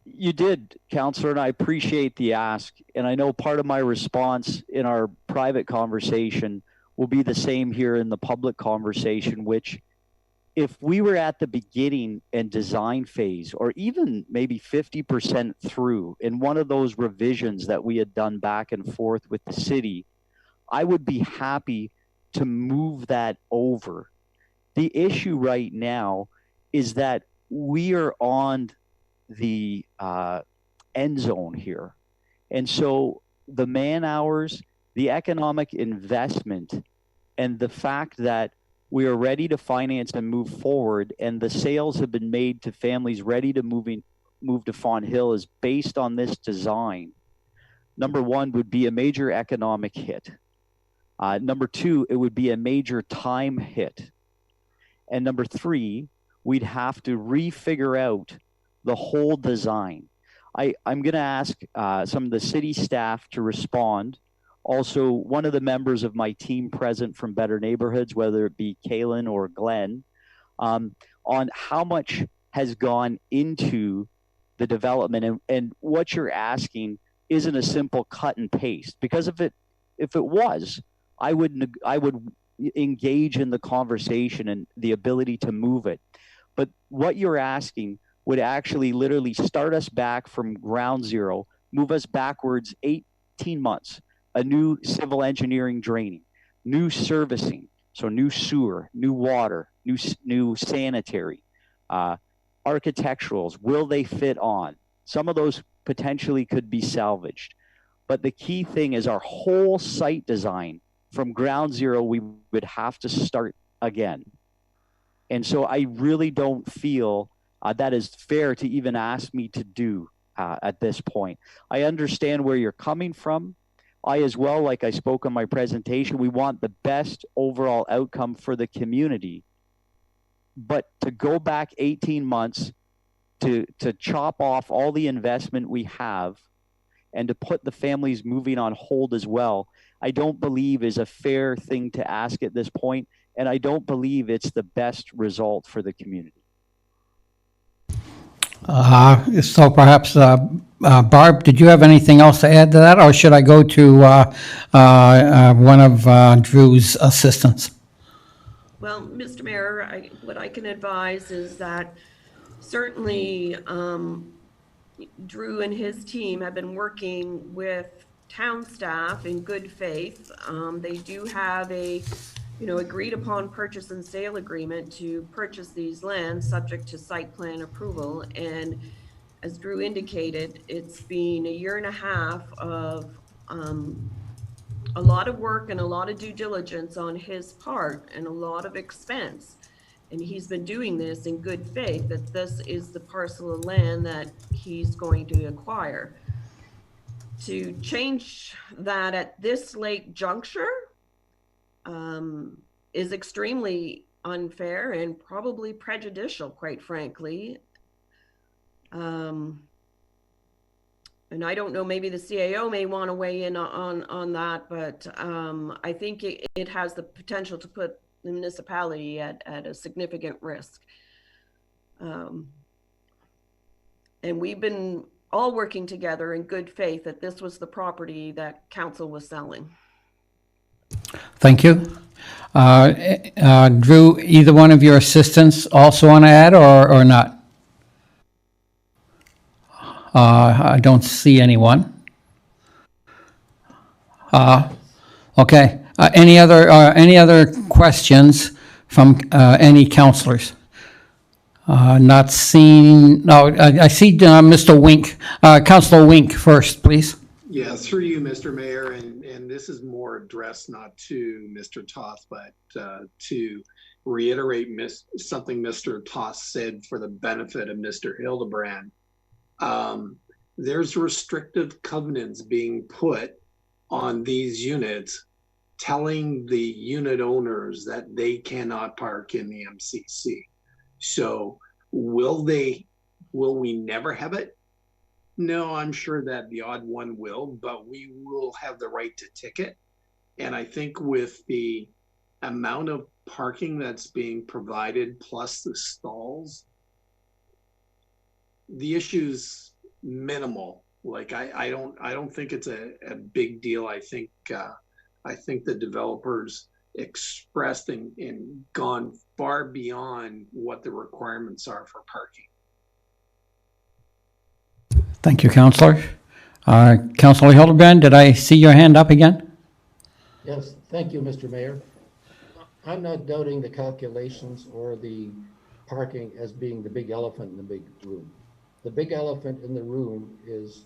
You did, Counselor, and I appreciate the ask. And I know part of my response in our private conversation will be the same here in the public conversation, which if we were at the beginning and design phase, or even maybe 50% through in one of those revisions that we had done back and forth with the city, I would be happy to move that over. The issue right now is that we are on the end zone here. And so the man hours, the economic investment, and the fact that we are ready to finance and move forward, and the sales have been made to families ready to move to Fawn Hill is based on this design. Number one would be a major economic hit. Number two, it would be a major time hit. And number three, we'd have to refigure out the whole design. I'm going to ask some of the city staff to respond. Also, one of the members of my team present from Better Neighborhoods, whether it be Kaylin or Glenn, on how much has gone into the development. And what you're asking isn't a simple cut and paste, because if it was, I would engage in the conversation and the ability to move it. But what you're asking would actually literally start us back from ground zero, move us backwards 18 months, a new civil engineering draining, new servicing, so new sewer, new water, new sanitary, architecturals, will they fit on? Some of those potentially could be salvaged. But the key thing is our whole site design from ground zero, we would have to start again. And so I really don't feel that is fair to even ask me to do at this point. I understand where you're coming from. I as well, like I spoke in my presentation, we want the best overall outcome for the community. But to go back 18 months to chop off all the investment we have and to put the families moving on hold as well, I don't believe is a fair thing to ask at this point, and I don't believe it's the best result for the community. So perhaps, Barb, did you have anything else to add to that, or should I go to one of Drew's assistants? Well, Mr. Mayor, what I can advise is that certainly Drew and his team have been working with town staff in good faith. They do have a agreed upon purchase and sale agreement to purchase these lands subject to site plan approval. And as Drew indicated, it's been 1.5 years of a lot of work and a lot of due diligence on his part and a lot of expense. And he's been doing this in good faith that this is the parcel of land that he's going to acquire. To change that at this late juncture is extremely unfair and probably prejudicial, quite frankly. And I don't know, maybe the CAO may want to weigh in on that, but I think it has the potential to put the municipality at a significant risk. And we've been all working together in good faith that this was the property that council was selling. Thank you. Drew, either one of your assistants also want to add or not? I don't see anyone. Okay. Any other questions from any councillors? Not seen. No, I see Mr. Wink. Councillor Wink first, please. Yeah, through you, Mr. Mayor, and this is more addressed not to Mr. Toth, but to reiterate something Mr. Toth said for the benefit of Mr. Hildebrand. There's restrictive covenants being put on these units, telling the unit owners that they cannot park in the MCC. So will we never have it? No, I'm sure that the odd one will, but we will have the right to ticket. And I think with the amount of parking that's being provided plus the stalls, the issue's minimal. Like I don't think it's a big deal. I think the developers expressed and gone far beyond what the requirements are for parking. Thank you, Councillor. Councillor Hildebrand, did I see your hand up again? Yes, thank you, Mr. Mayor. I'm not doubting the calculations or the parking as being the big elephant in the big room. The big elephant in the room is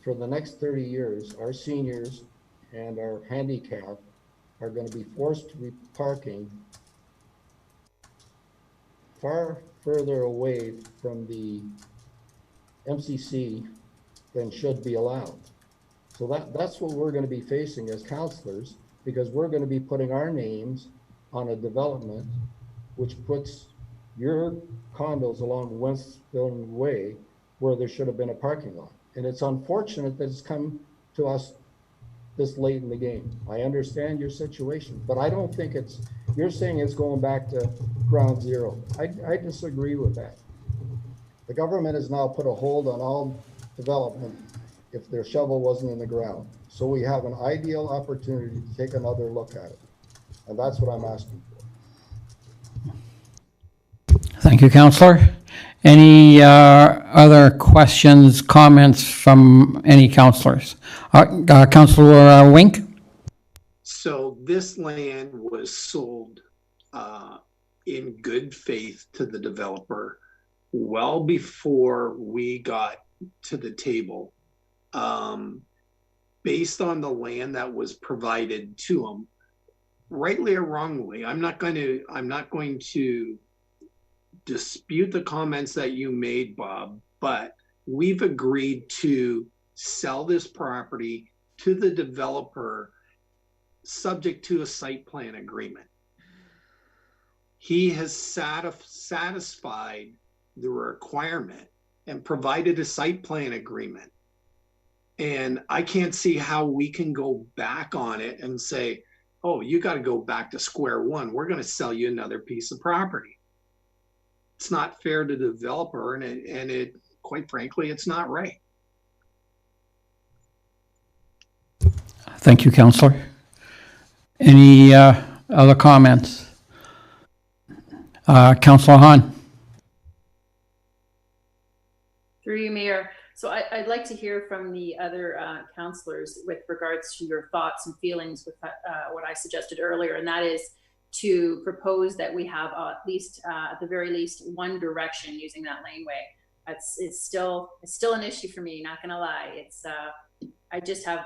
for the next 30 years, our seniors and our handicapped are going to be forced to be parking far further away from the MCC than should be allowed. So that's what we're going to be facing as councillors, because we're going to be putting our names on a development which puts your condos along Westfield Way where there should have been a parking lot. And it's unfortunate that it's come to us this late in the game. I understand your situation, but I don't think you're saying it's going back to ground zero. I disagree with that. The government has now put a hold on all development if their shovel wasn't in the ground. So we have an ideal opportunity to take another look at it. And that's what I'm asking for. Thank you, Councillor. Any other questions, comments from any councillors? Councillor Wink? So this land was sold in good faith to the developer well before we got to the table, based on the land that was provided to them, rightly or wrongly. I'm not going to dispute the comments that you made, Bob, but we've agreed to sell this property to the developer subject to a site plan agreement. He has satisfied the requirement and provided a site plan agreement. And I can't see how we can go back on it and say, oh, you got to go back to square one. We're going to sell you another piece of property. It's not fair to the developer, and it quite frankly, it's not right. Thank you, Councillor. Any other comments? Councillor Hahn. Through you, Mayor. So I'd like to hear from the other councillors with regards to your thoughts and feelings with what I suggested earlier, and that is to propose that we have at least, at the very least, one direction using that laneway. It's still an issue for me, not gonna lie. It's I just have,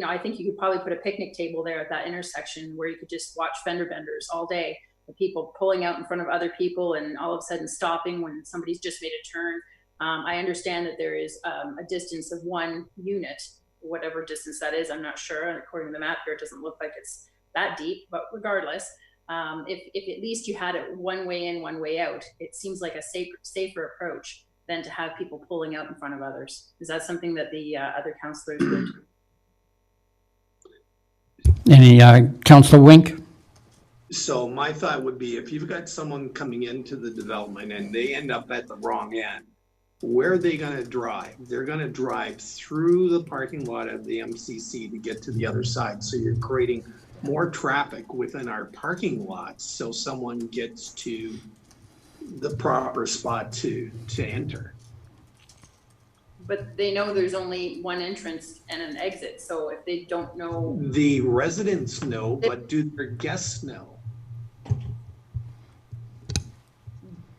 I think you could probably put a picnic table there at that intersection where you could just watch fender benders all day, the people pulling out in front of other people and all of a sudden stopping when somebody's just made a turn. I understand that there is a distance of 1 unit, whatever distance that is, I'm not sure. And according to the map here, it doesn't look like it's that deep, but regardless, if at least you had it one way in, one way out, it seems like a safer approach than to have people pulling out in front of others. Is that something that the other councillors would? Any Councillor Wink? So my thought would be, if you've got someone coming into the development and they end up at the wrong end, where are they going to drive? They're going to drive through the parking lot of the MCC to get to the other side. So you're creating more traffic within our parking lots so someone gets to the proper spot to enter. But they know there's only one entrance and an exit. So if they don't know. The residents know, but do their guests know?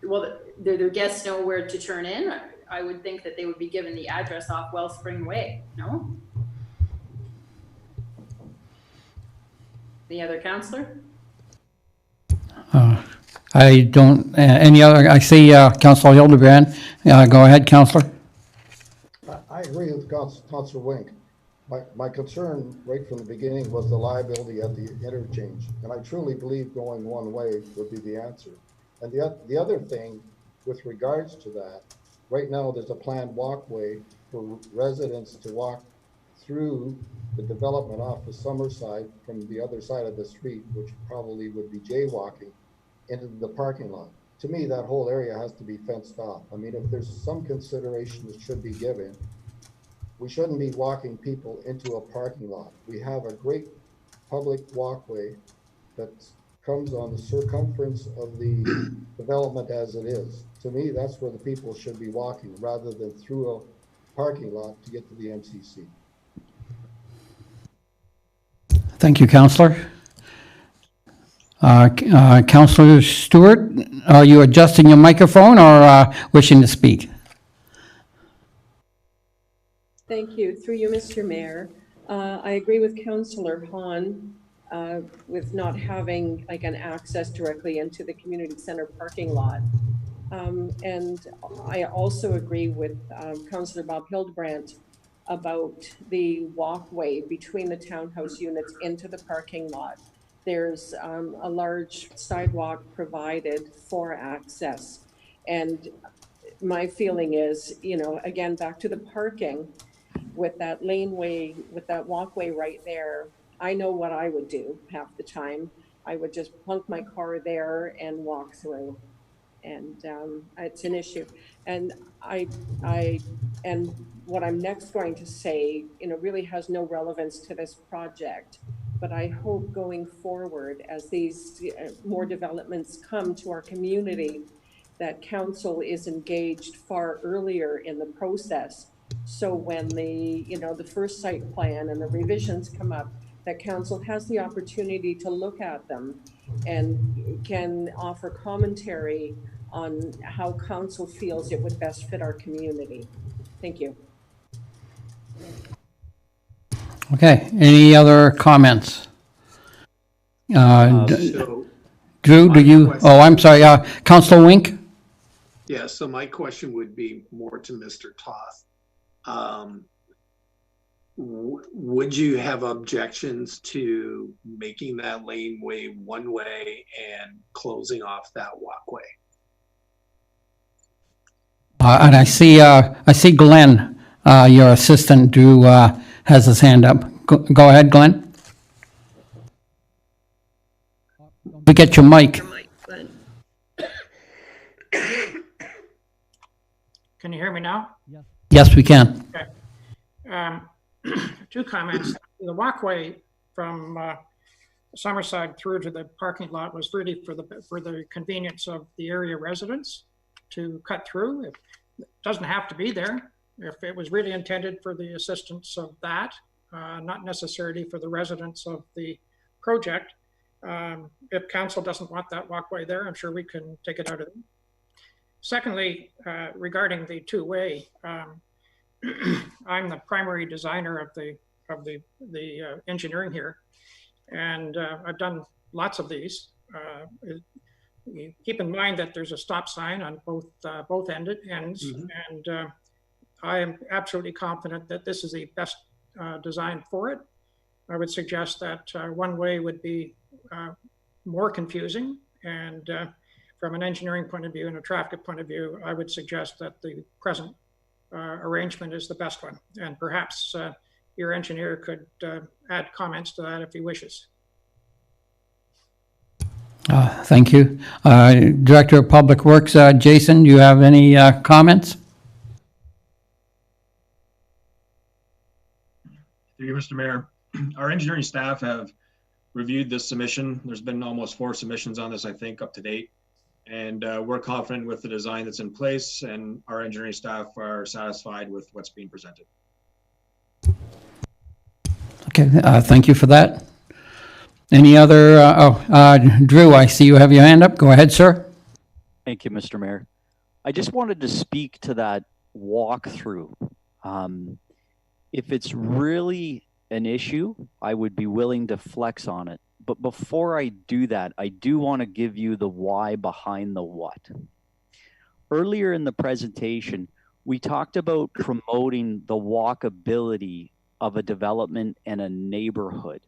Well, their guests know where to turn in. I would think that they would be given the address off Wellspring Way, no? Any other councillor? I don't, any other, I see Councillor Hildebrand. Go ahead, Councillor. I agree with Councillor Wink. My concern right from the beginning was the liability at the interchange. And I truly believe going one way would be the answer. And the other thing with regards to that, right now there's a planned walkway for residents to walk through the development off the Summerside from the other side of the street, which probably would be jaywalking into the parking lot. to me, that whole area has to be fenced off. I mean, if there's some consideration that should be given, we shouldn't be walking people into a parking lot. We have a great public walkway that comes on the circumference of the development as it is. To me, that's where the people should be walking rather than through a parking lot to get to the MCC. Thank you, Councillor. Councillor Stewart, are you adjusting your microphone or wishing to speak? Thank you. Through you, Mr. Mayor. I agree with Councillor Hahn with not having like an access directly into the community center parking lot. And I also agree with Councillor Bob Hildebrandt about the walkway between the townhouse units into the parking lot. There's a large sidewalk provided for access. And my feeling is, you know, again, back to the parking, with that laneway, with that walkway right there, I know what I would do half the time. I would just plunk my car there and walk through. And it's an issue. And and what I'm next going to say, you know, really has no relevance to this project. But I hope going forward, as these more developments come to our community, that council is engaged far earlier in the process. So when the, you know, the first site plan and the revisions come up, that council has the opportunity to look at them and can offer commentary on how council feels it would best fit our community. Thank you. Okay, any other comments? So Drew, do you, oh, I'm sorry, Councillor Wink? yeah, so my question would be more to Mr. Toth. Would you have objections to making that laneway one way and closing off that walkway? And I see Glenn, your assistant, Drew, has his hand up. Go ahead, Glenn. We get your mic. Can you hear me now? Yes, we can. Okay. Two comments. The walkway from Summerside through to the parking lot was really for the convenience of the area residents to cut through. It doesn't have to be there. If it was really intended for the assistance of that, not necessarily for the residents of the project. If council doesn't want that walkway there, I'm sure we can take it out of them. Secondly, regarding the two-way, I'm the primary designer of the engineering here, and I've done lots of these. Keep in mind that there's a stop sign on both ends, mm-hmm. And I am absolutely confident that this is the best design for it. I would suggest that one way would be more confusing, and from an engineering point of view and a traffic point of view, I would suggest that the present arrangement is the best one, and perhaps your engineer could add comments to that if he wishes. Thank you. Director of Public Works, Jason, do you have any comments? Thank you, Mr. Mayor. Our engineering staff have reviewed this submission. There's been almost 4 submissions on this, I think, up to date. And we're confident with the design that's in place, and our engineering staff are satisfied with what's being presented. Okay, thank you for that. Any other, Drew, I see you have your hand up. Go ahead, sir. Thank you, Mr. Mayor. I just wanted to speak to that walkthrough. If it's really an issue, I would be willing to flex on it. But before I do that, I do want to give you the why behind the what. Earlier in the presentation, we talked about promoting the walkability of a development and a neighborhood.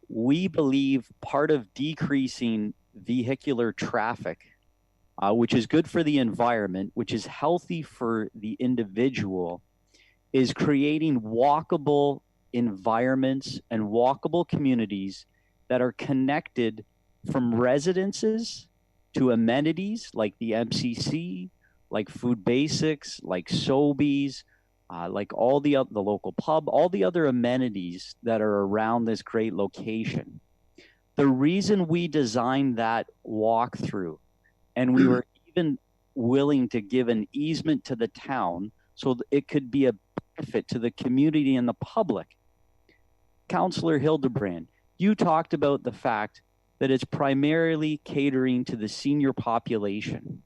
We believe part of decreasing vehicular traffic, which is good for the environment, which is healthy for the individual, is creating walkable environments and walkable communities that are connected from residences to amenities like the MCC, like Food Basics, like Sobeys, like all the local pub, all the other amenities that are around this great location. The reason we designed that walkthrough, and we were even willing to give an easement to the town so that it could be a benefit to the community and the public. Councillor Hildebrand, you talked about the fact that it's primarily catering to the senior population.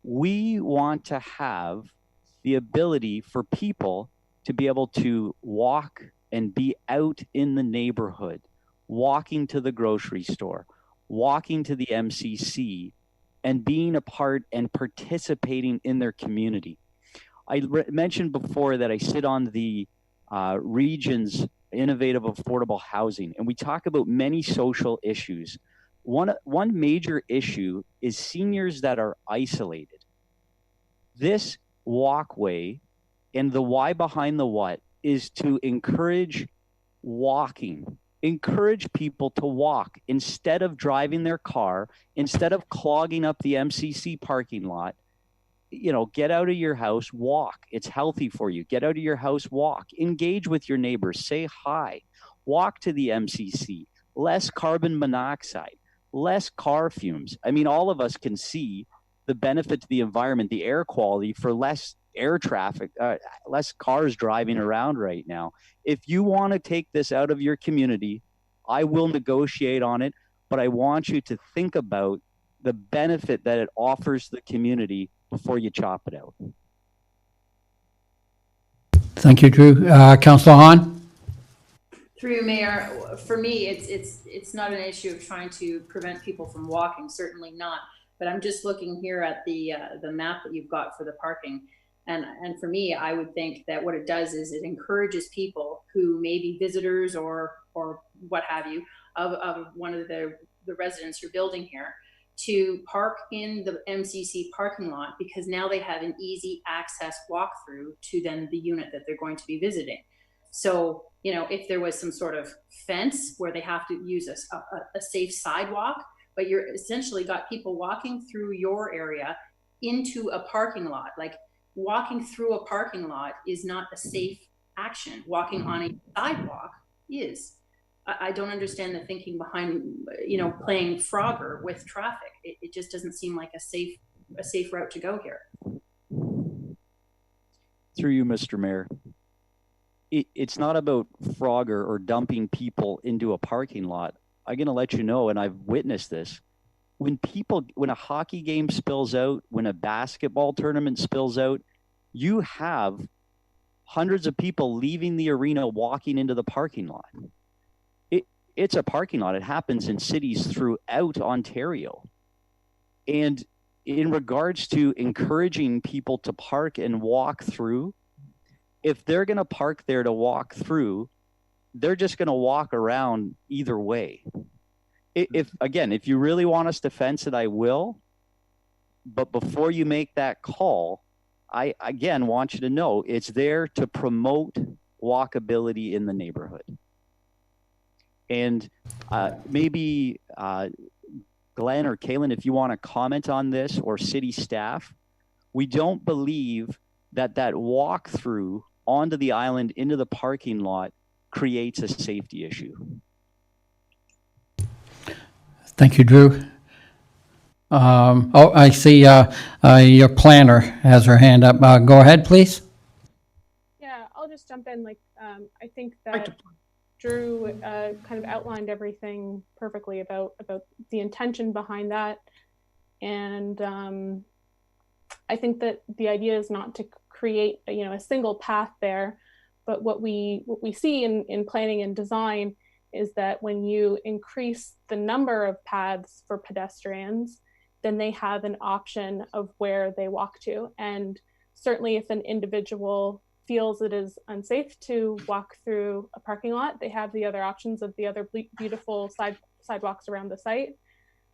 We want to have the ability for people to be able to walk and be out in the neighborhood, walking to the grocery store, walking to the MCC, and being a part and participating in their community. I mentioned before that I sit on the region's innovative affordable housing, and we talk about many social issues. One major issue is seniors that are isolated. This walkway and the why behind the what is to encourage walking, encourage people to walk instead of driving their car, instead of clogging up the MCC parking lot. You know, get out of your house, walk. It's healthy for you. Get out of your house, walk. Engage with your neighbors, say hi. Walk to the MCC. Less carbon monoxide, less car fumes. I mean, all of us can see the benefit to the environment, the air quality for less air traffic, less cars driving around right now. If you want to take this out of your community, I will negotiate on it, but I want you to think about the benefit that it offers the community before you chop it out. Thank you, Drew. Councillor Hahn? Through you, Mayor, for me, it's not an issue of trying to prevent people from walking, certainly not. But I'm just looking here at the map that you've got for the parking. And for me, I would think that what it does is it encourages people who may be visitors or what have you of one of the residents you're building here to park in the MCC parking lot, because now they have an easy access walkthrough to then the unit that they're going to be visiting. So, you know, if there was some sort of fence where they have to use a safe sidewalk, but you're essentially got people walking through your area into a parking lot. Like, walking through a parking lot is not a safe action. Walking on a sidewalk is. I don't understand the thinking behind, you know, playing Frogger with traffic. It just doesn't seem like a safe route to go here. Through you, Mr. Mayor. It's not about Frogger or dumping people into a parking lot. I'm going to let you know, and I've witnessed this. When a hockey game spills out, when a basketball tournament spills out, you have hundreds of people leaving the arena walking into the parking lot. It's a parking lot. It happens in cities throughout Ontario. And in regards to encouraging people to park and walk through, if they're going to park there to walk through, they're just going to walk around either way. If you really want us to fence it, I will. But before you make that call, I again want you to know it's there to promote walkability in the neighborhood. And maybe Glenn or Kaylin, if you want to comment on this, or city staff, we don't believe that walkthrough onto the island into the parking lot creates a safety issue. Thank you, Drew. I see your planner has her hand up. Go ahead, please. Yeah, I'll just jump in. I think that Drew kind of outlined everything perfectly about the intention behind that. And I think that the idea is not to create a single path there, but what we see in planning and design is that when you increase the number of paths for pedestrians, then they have an option of where they walk to. And certainly if an individual feels it is unsafe to walk through a parking lot, they have the other options of the other beautiful sidewalks around the site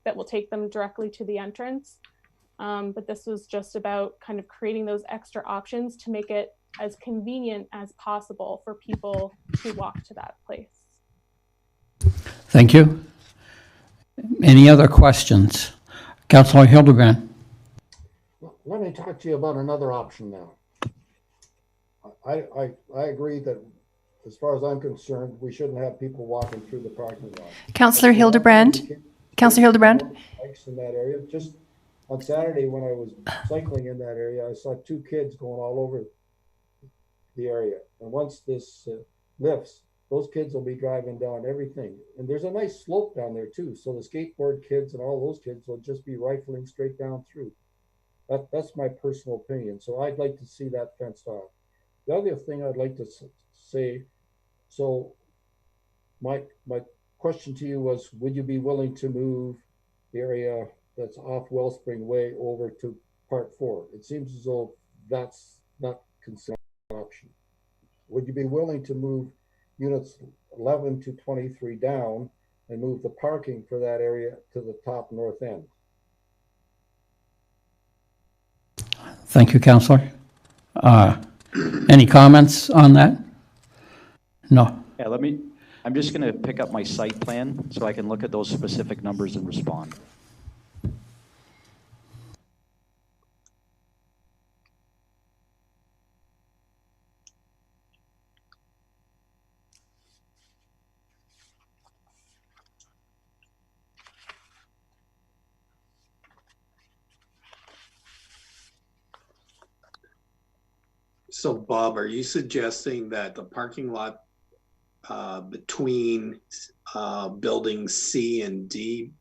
that will take them directly to the entrance. But this was just about kind of creating those extra options to make it as convenient as possible for people to walk to that place. Thank you. Any other questions? Councillor Hildebrand. Let me talk to you about another option now. I agree that as far as I'm concerned, we shouldn't have people walking through the parking lot. Councillor Hildebrand. Councillor Hildebrand. Bikes in that area. Just on Saturday when I was cycling in that area, I saw 2 kids going all over the area. And once this lifts, those kids will be driving down everything. And there's a nice slope down there too. So the skateboard kids and all those kids will just be rifling straight down through. That's my personal opinion. So I'd like to see that fenced off. The other thing I'd like to say, so my question to you was, would you be willing to move the area that's off Wellspring Way over to Part 4? It seems as though that's not considered an option. Would you be willing to move units 11 to 23 down and move the parking for that area to the top north end? Thank you, Councillor. Any comments on that? No. Yeah, I'm just going to pick up my site plan so I can look at those specific numbers and respond. So Bob, are you suggesting that the parking lot between buildings C and D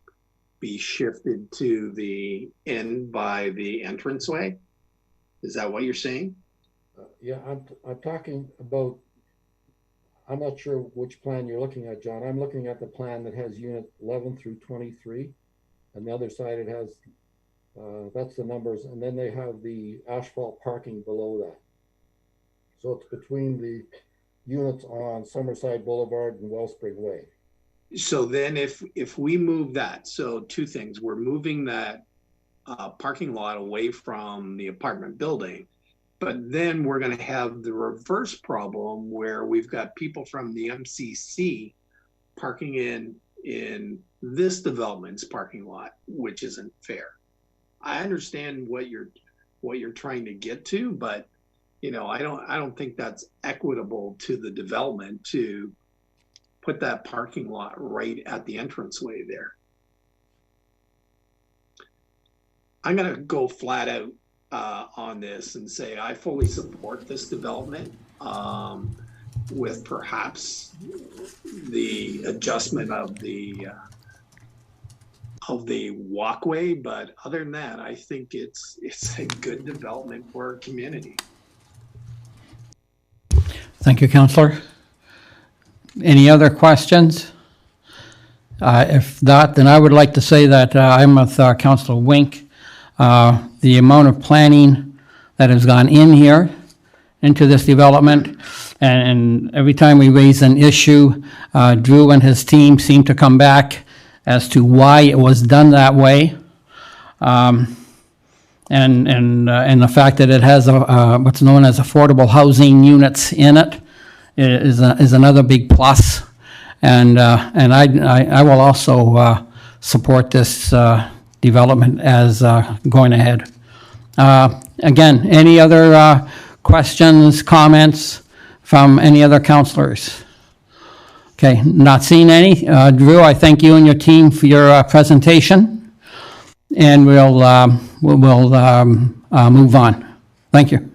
be shifted to the end by the entranceway? Is that what you're saying? Yeah, I'm talking about, I'm not sure which plan you're looking at, John. I'm looking at the plan that has unit 11 through 23. And the other side, it has, that's the numbers. And then they have the asphalt parking below that. So it's between the units on Summerside Boulevard and Wellspring Way. So then if we move that, so 2 things, we're moving that parking lot away from the apartment building, but then we're going to have the reverse problem where we've got people from the MCC parking in this development's parking lot, which isn't fair. I understand what you're trying to get to, but you know, I don't think that's equitable to the development to put that parking lot right at the entranceway there. I'm going to go flat out on this and say I fully support this development with perhaps the adjustment of the walkway, but other than that, I think it's a good development for our community. Thank you, Councillor. Any other questions? If not, then I would like to say that I'm with Councillor Wink. The amount of planning that has gone in here into this development, and every time we raise an issue, Drew and his team seem to come back as to why it was done that way. And the fact that it has what's known as affordable housing units in it is another big plus. And I will also support this development as going ahead. Again, any other questions, comments from any other councillors? Okay, not seeing any. Drew, I thank you and your team for your presentation, and we'll move on. Thank you.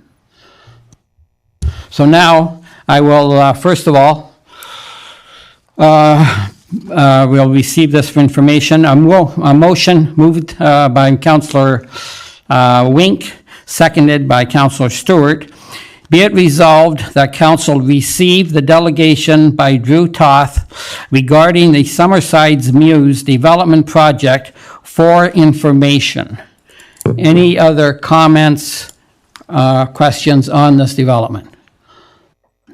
So now I will first of all we'll receive this for information. A motion moved by Councillor Wink, seconded by Councillor Stewart. Be it resolved that Council receive the delegation by Drew Toth regarding the Summerside's Muse development project for information. Any other comments, questions on this development?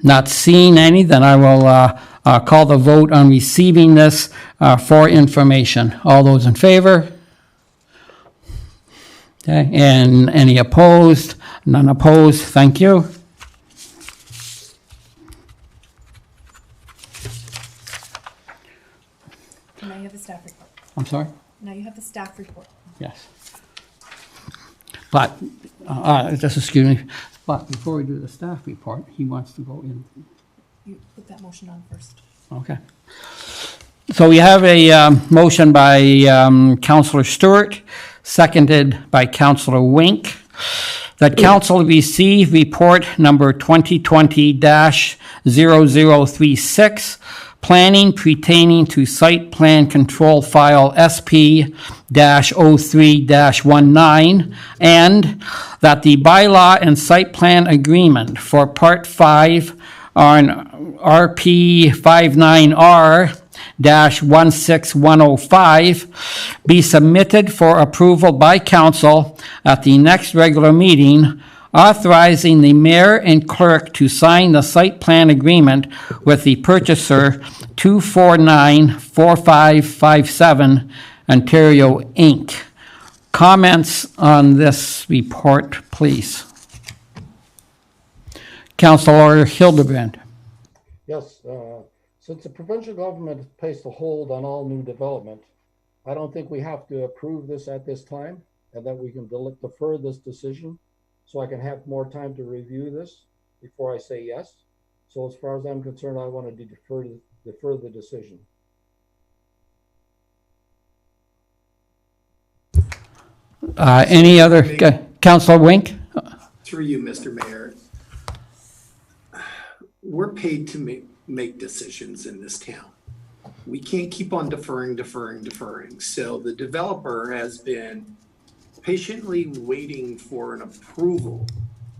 Not seeing any, then I will call the vote on receiving this for information. All those in favor? Okay, and any opposed? None opposed. Thank you. Now you have the staff report. I'm sorry? Now you have the staff report. Yes. But, just excuse me, but before we do the staff report, he wants to go in. You put that motion on first. Okay. So we have a motion by Councillor Stewart, seconded by Councillor Wink, that council receive report number 2020-0036, planning pertaining to site plan control file SP-03-19, and that the bylaw and site plan agreement for Part 5 on RP 59R-16105 be submitted for approval by council at the next regular meeting, authorizing the mayor and clerk to sign the site plan agreement with the purchaser 2494557 Ontario Inc. Comments on this report, please. Councillor Hildebrand. Yes, since the provincial government has placed a hold on all new development, I don't think we have to approve this at this time, and that we can defer this decision so I can have more time to review this before I say yes. So as far as I'm concerned, I want to defer the decision. Any other, Councillor Wink? Through you, Mr. Mayor. We're paid to make decisions in this town. We can't keep on deferring. So the developer has been patiently waiting for an approval.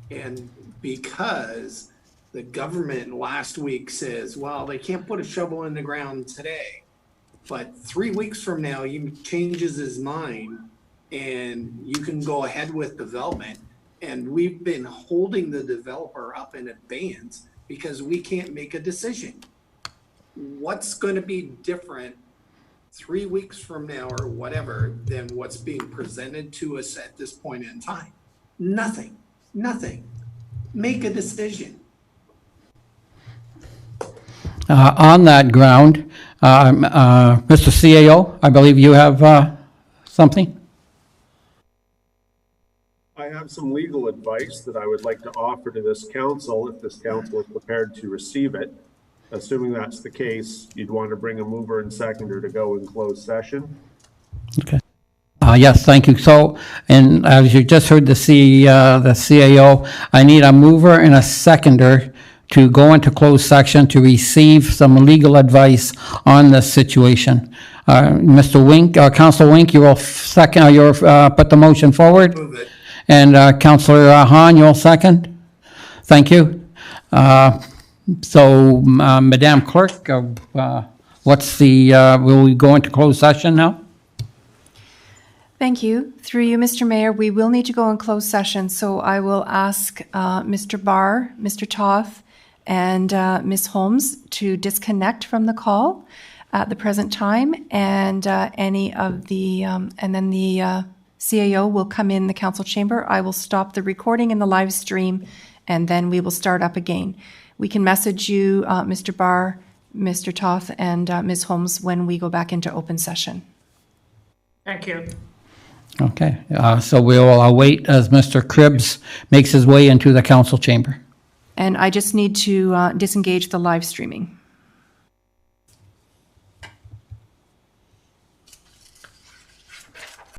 And because the government last week says, well, they can't put a shovel in the ground today, but 3 weeks from now, he changes his mind and you can go ahead with development. And we've been holding the developer up in advance because we can't make a decision. What's going to be different 3 weeks from now or whatever than what's being presented to us at this point in time? Nothing. Make a decision. On that ground, Mr. CAO, I believe you have something? I have some legal advice that I would like to offer to this council if this council is prepared to receive it. Assuming that's the case, you'd want to bring a mover and seconder to go in closed session. Okay. Yes, thank you. So, and as you just heard the CAO, I need a mover and a seconder to go into closed section to receive some legal advice on this situation. Mr. Wink, Councilor Wink, you will second, you'll put the motion forward. Move it. And Councillor Hahn, you'll second? Thank you. So, Madam Clerk, what's the, will we go into closed session now? Thank you. Through you, Mr. Mayor, we will need to go in closed session, so I will ask Mr. Barr, Mr. Toth, and Ms. Holmes to disconnect from the call at the present time, and any of the, and then the CAO will come in the council chamber. I will stop the recording in the live stream, and then we will start up again. We can message you, Mr. Barr, Mr. Toth, and Ms. Holmes when we go back into open session. Thank you. Okay, so we will await as Mr. Cribbs makes his way into the council chamber. And I just need to disengage the live streaming.